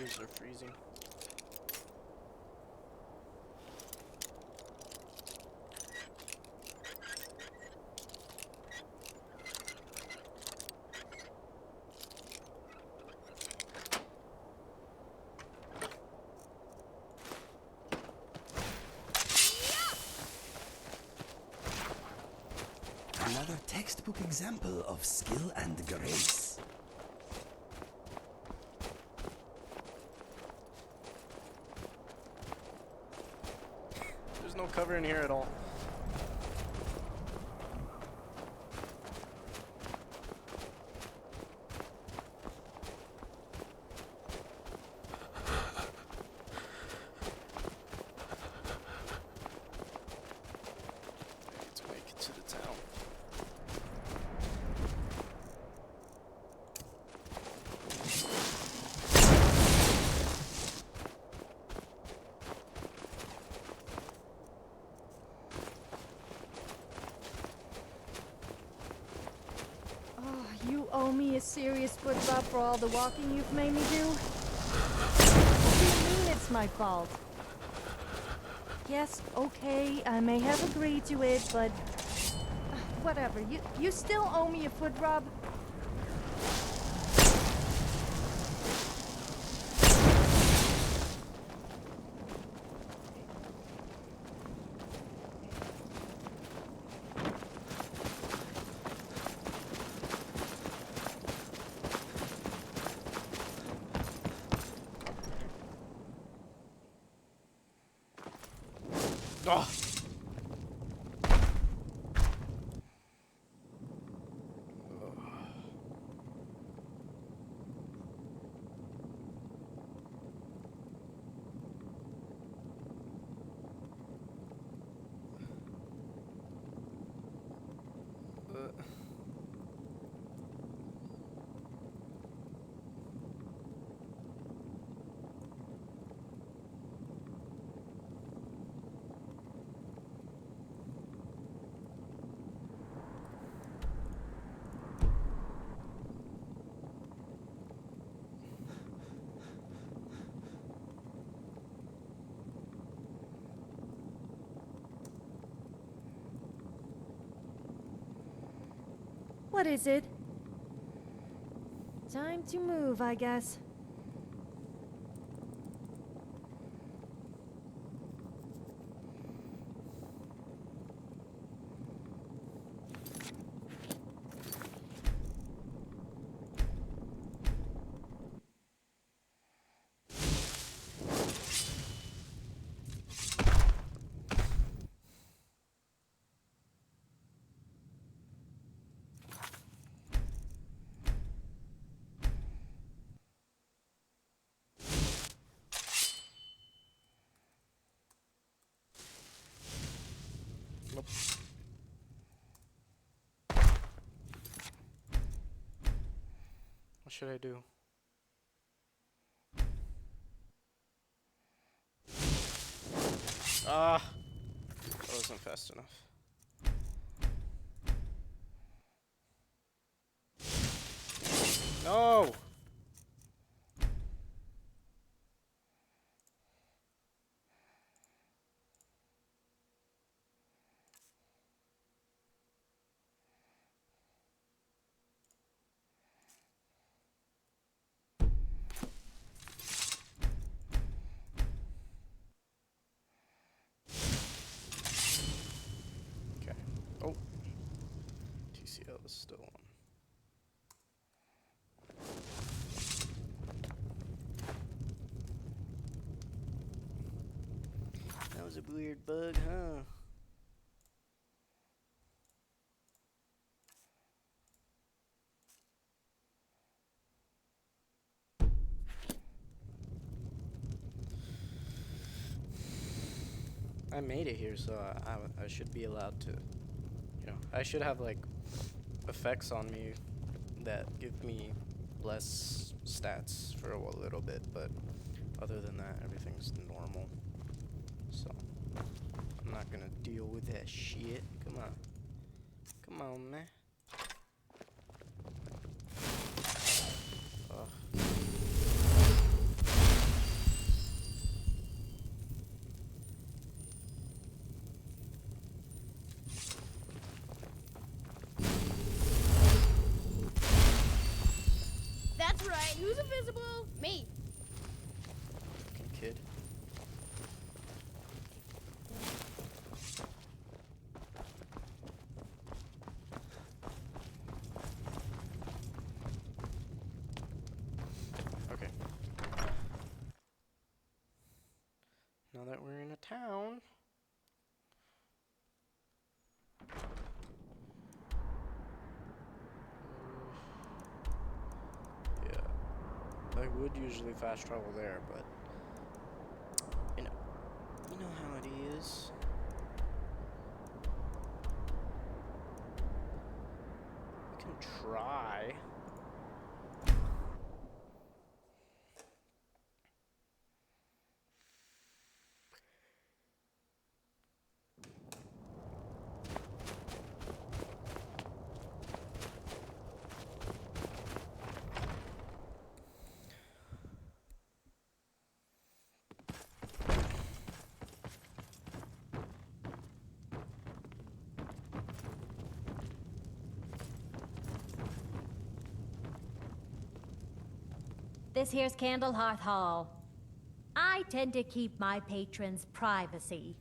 fingers are freezing. Another textbook example of skill and grace. There's no cover in here at all. Let's make it to the town. Oh, you owe me a serious foot rub for all the walking you've made me do. What do you mean it's my fault? Yes, okay, I may have agreed to it, but whatever. You still owe me a foot rub. Oh. What is it? Time to move, I guess. Nope. What should I do? Ah, that wasn't fast enough. No! Okay. Oh. TCL is still on. That was a weird bug, huh? I made it here, so I should be allowed to, you know, I should have like effects on me that give me less stats for a little bit, but other than that, everything's normal. So I'm not gonna deal with that shit. Come on. Come on, man. Ugh. invisible. Me. Fucking kid. Okay. Now that we're in a town. Yeah. I would usually fast travel there, but you know how it is. We can try. This here's Candlehearth Hall. I tend to keep my patrons' privacy.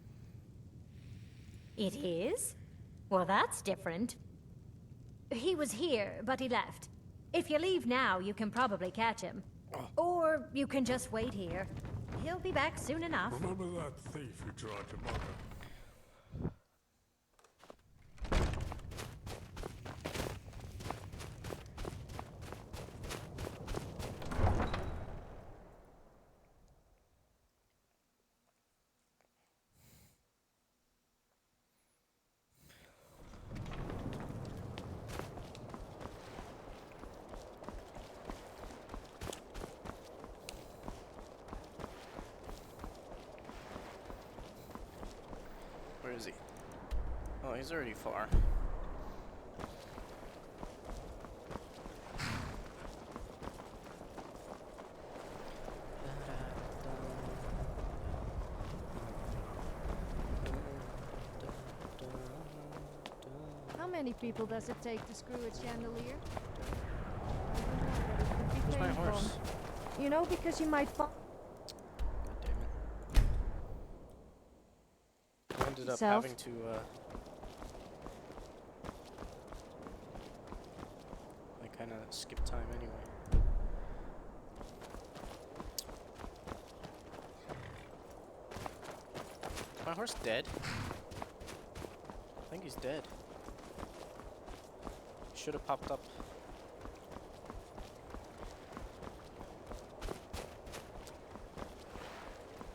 It is? Well, that's different. He was here, but he left. If you leave now, you can probably catch him. Or you can just wait here. He'll be back soon enough. Remember that thief you tried to murder? Where is he? Oh, he's already far. How many people does it take to screw a chandelier? Where's my horse? You know, because you might fall. God damn it. I ended up having to, I kinda skip time anyway. Is my horse dead? I think he's dead. He should have popped up.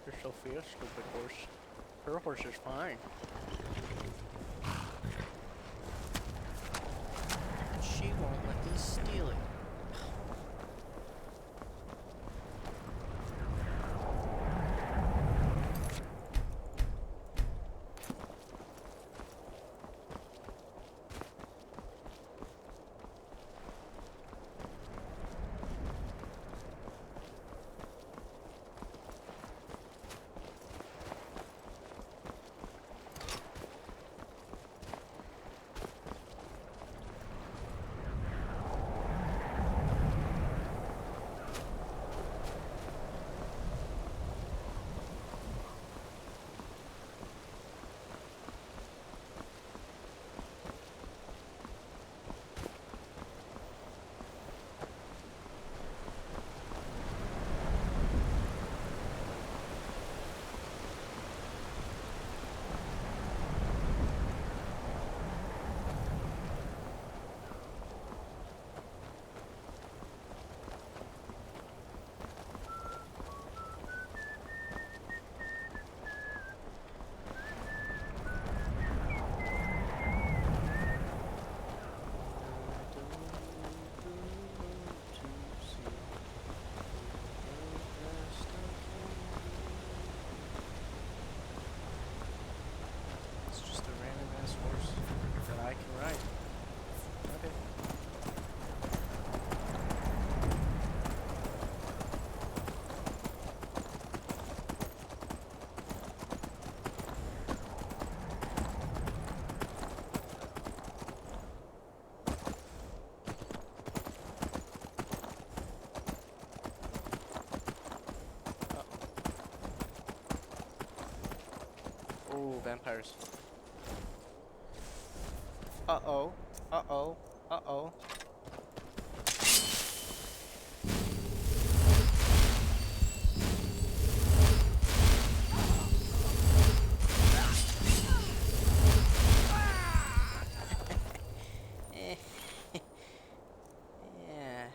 You're so fierce, stupid horse. Her horse is fine. She won't let me steal it. vampires. Uh-oh. Uh-oh. Uh-oh. Yeah.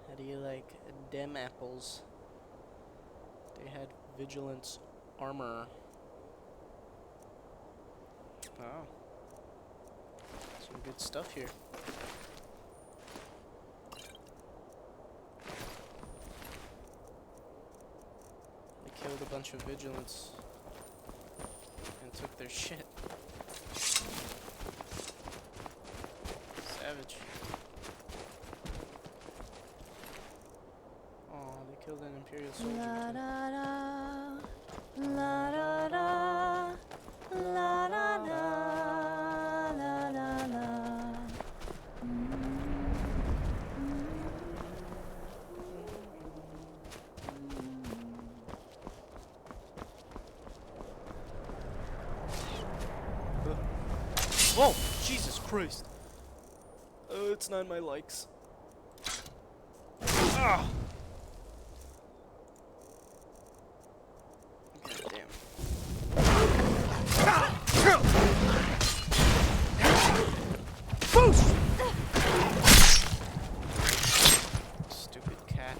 How do you like dem apples? They had vigilance armor. Oh. Some good stuff here. They killed a bunch of vigilants and took their shit. Savage. Oh, they killed an Imperial soldier. La da da, la da da, la da da, la da da. Whoa! Jesus Christ! It's not my likes. Ah! God damn. Boost! Stupid cat.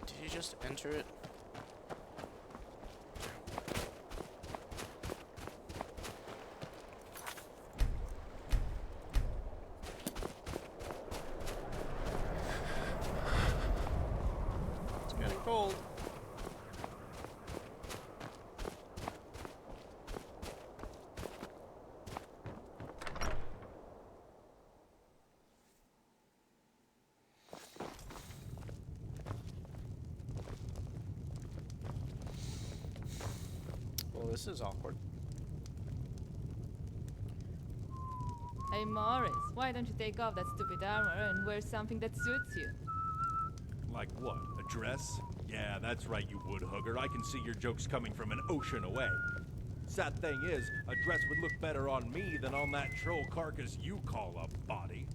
Did you just enter it? It's getting cold. Well, this is awkward. Hey Morris, why don't you take off that stupid armor and wear something that suits you? Like what? A dress? Yeah, that's right, you wood hugger. I can see your jokes coming from an ocean away. Sad thing is, a dress would look better on me than on that troll carcass you call a body.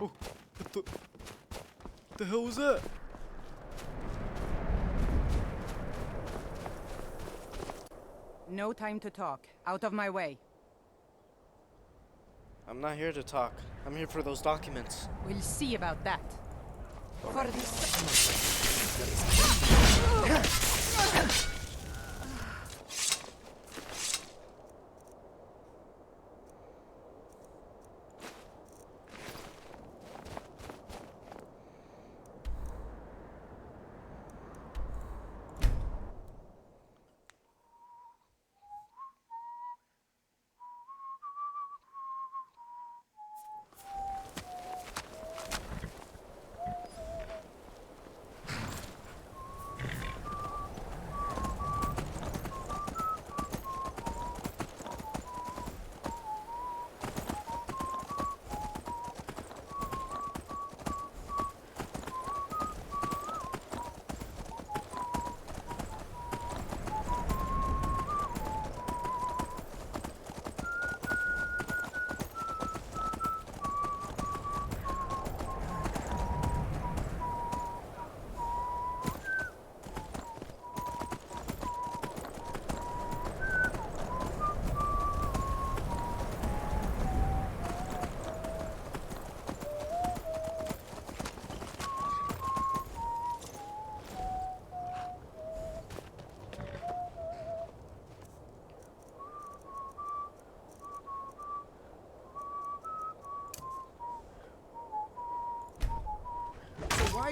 Oh, what the hell was that? No time to talk. Out of my way. I'm not here to talk. I'm here for those documents. We'll see about that. For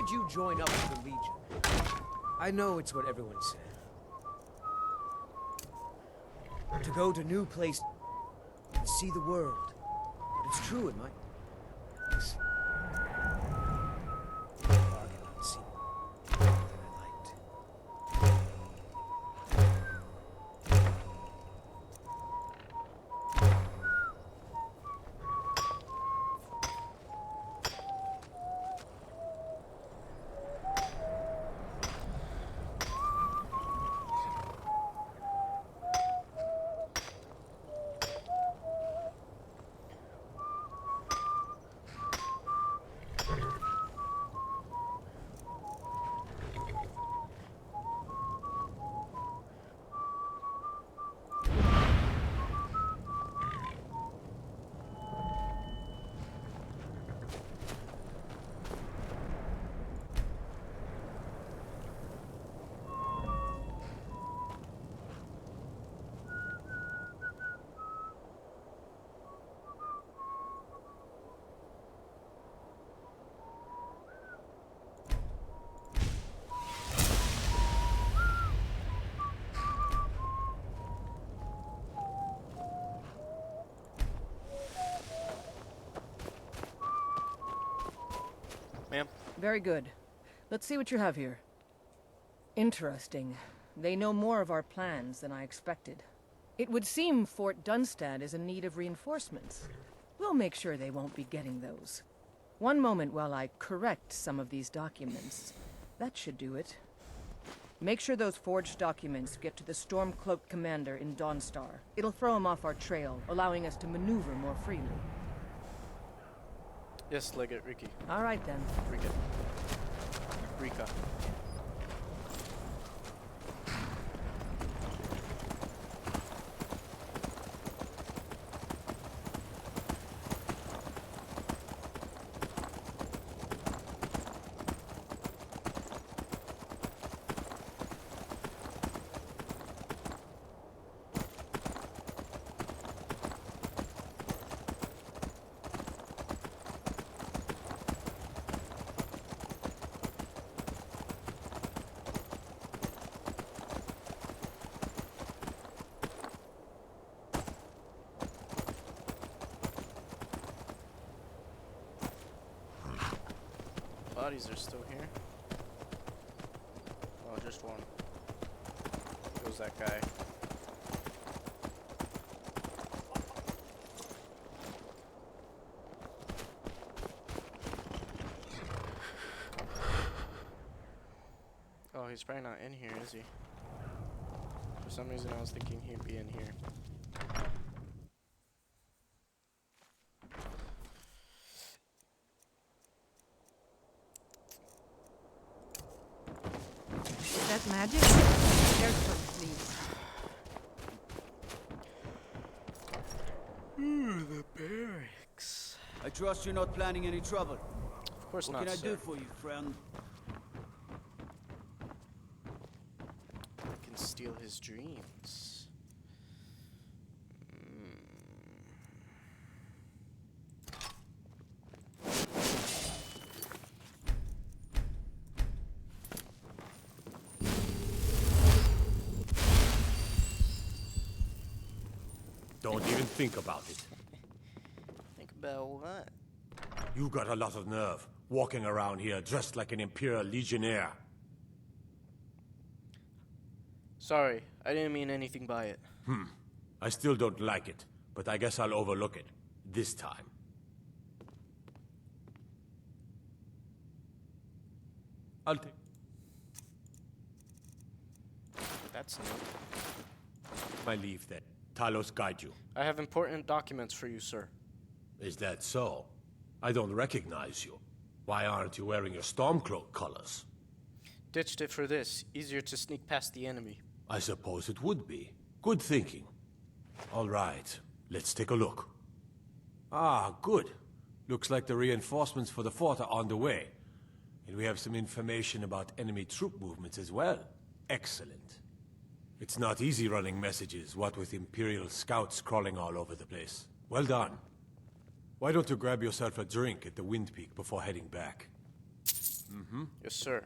did you join up with the Legion? I know it's what everyone said. To go to new place, see the world. But it's true, it might. Bargain on see that I liked. Ma'am? Very good. Let's see what you have here. Interesting. They know more of our plans than I expected. It would seem Fort Dunstad is in need of reinforcements. We'll make sure they won't be getting those. One moment while I correct some of these documents. That should do it. Make sure those forged documents get to the Stormcloak commander in Dawnstar. It'll throw him off our trail, allowing us to maneuver more freely. Yes, Legate Ricky. All right, then. Rika. Bodies are still here. Oh, just one. Goes that guy. Oh, he's probably not in here, is he? For some reason I was thinking he'd be in here. That magic? Careful, please. The barracks. I trust you're not planning any trouble. Of course not, What can I sir. do for you, friend? I can steal his dreams. Don't even think about it. Think about what? You got a lot of nerve, walking around here dressed like an Imperial Legionnaire. Sorry, I didn't mean anything by it. I still don't like it, but I guess I'll overlook it. This time. I'll take... That's new. my leave then. Talos guide you. I have important documents for you, sir. Is that so? I don't recognize you. Why aren't you wearing your Stormcloak colors? Ditched it for this. Easier to sneak past the enemy. I suppose it would be. Good thinking. All right, let's take a look. Ah, good. Looks like the reinforcements for the fort are on the way. And we have some information about enemy troop movements as well. Excellent. It's not easy running messages, what with Imperial scouts crawling all over the place. Well done. Why don't you grab yourself a drink at the Wind Peak before heading back? Mm-hmm. Yes, sir.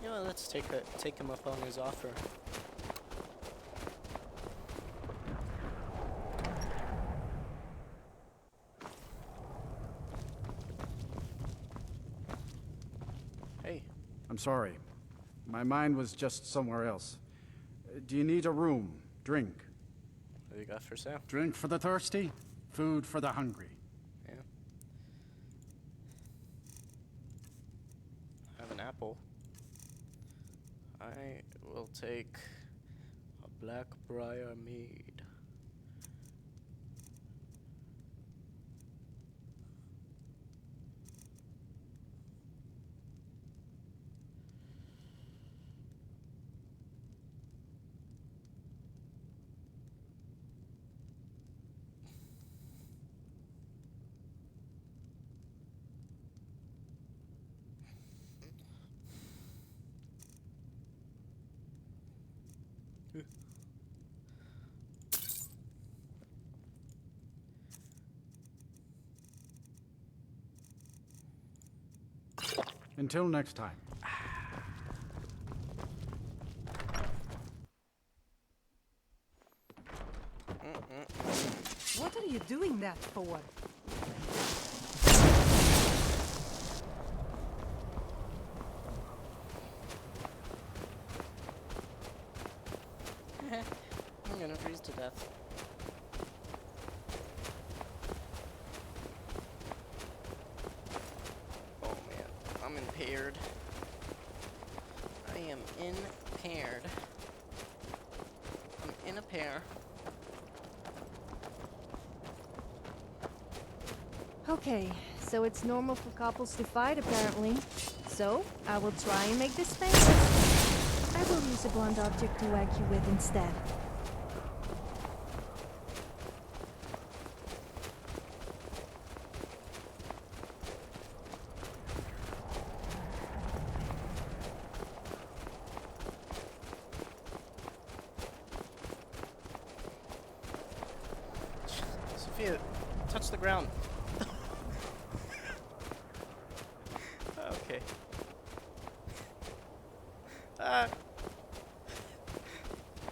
You know, let's take him up on his offer. Hey. I'm sorry. My mind was just somewhere else. Do you need a room? Drink? What do you got for sale? Drink for the thirsty, food for the hungry. Yeah. I have an apple. I will take a black briar mead. Until next time. What are you doing that for? I'm gonna freeze to death. Oh man, I'm impaired. I am impaired. I'm in a pair. Okay, so it's normal for couples to fight, apparently. So, I will try and make this famous. I will use a blunt object to whack you with instead. Sophia, touch the ground. Okay. Ah.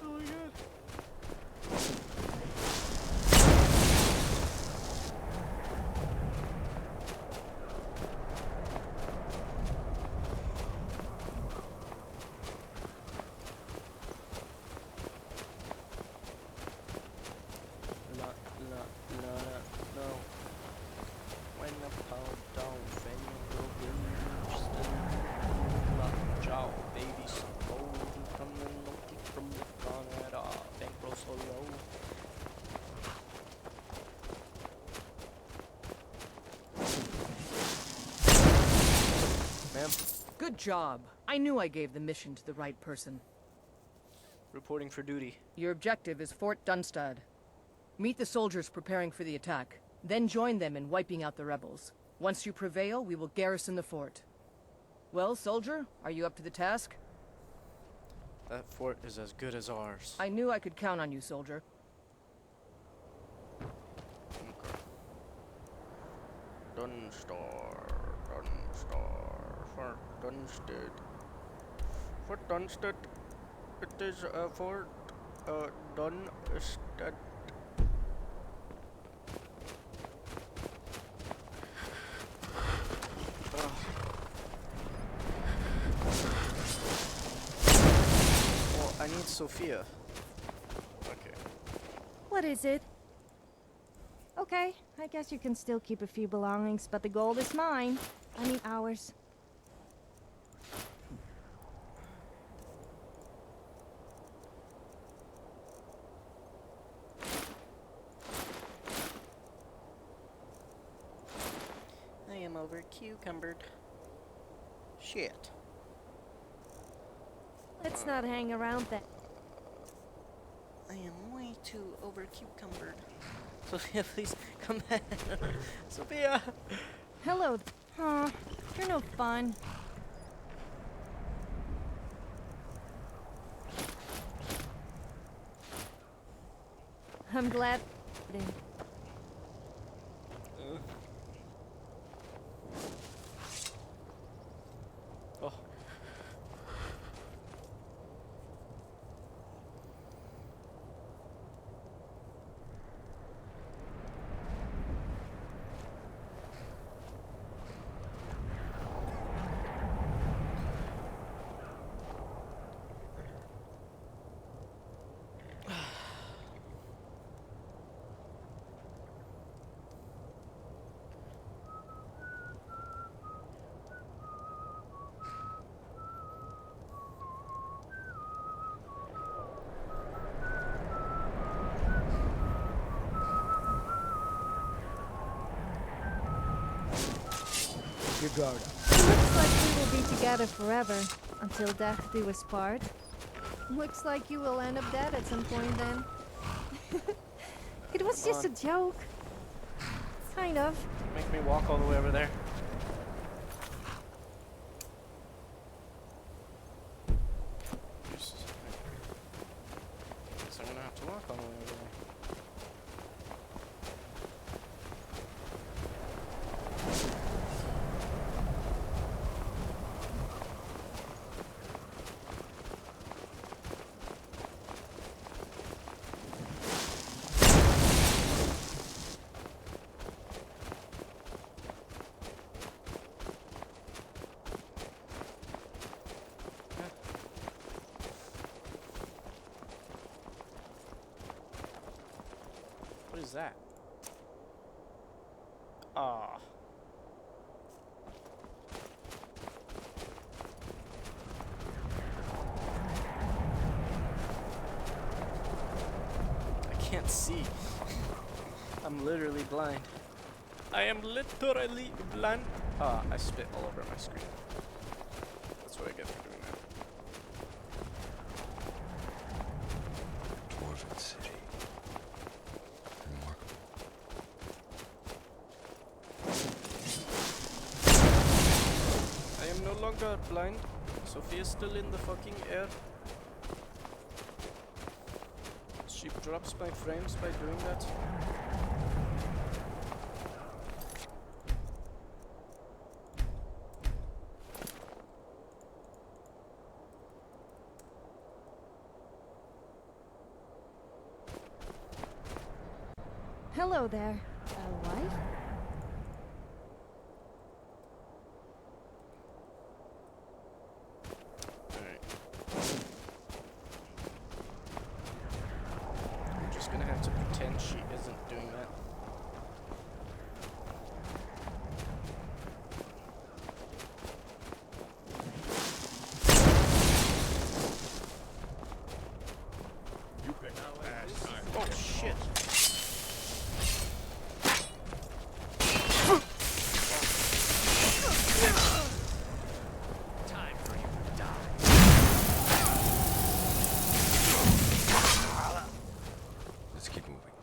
Oh my god. No. When the pound down, Fengo Ciao, baby, so cold, from the Noki, from the Canada, bankroll so low. Ma'am? Good job. I knew I gave the mission to the right person. Reporting for duty. Your objective is Fort Dunstad. Meet the soldiers preparing for the attack, then join them in wiping out the rebels. Once you prevail, we will garrison the fort. Well, soldier, are you up to the task? That fort is as good as ours. I knew I could count on you, soldier. Okay. Dunstar, Fort Dunstead. Fort Dunstead. It is a Fort Dunstead. Well, I need Sophia. Okay. What is it? Okay, I guess you can still keep a few belongings, but the gold is mine. I mean ours. cucumbered. Shit. Let's not hang around that. I am way too over cucumbered. Sophia, please come back. Sophia! Hello. Huh. You're no fun. I'm glad. Oh. Your guard up. Looks like we will be together forever, until death do us part. Looks like you will end up dead at some point then. It was just a joke. Kind of. Make me walk all the way over there. Guess I'm gonna have to walk all the way over there. What is that? Ah. I can't see. I'm literally blind. I am literally blind. Ah, I spit all over my screen. That's what I get for doing that. Dwarven city. Remarkable. I am no longer blind. Sophia's still in the fucking air. She drops my frames by doing that. Hello there. Wife? Alright. I'm just gonna have to pretend she isn't doing that. You picked a bad time. Oh shit. Time for you to die. Let's keep moving.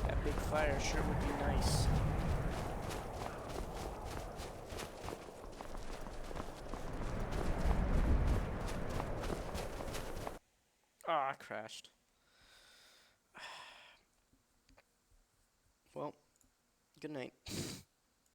That big fire sure would be nice. Ah, I crashed. Well, good night.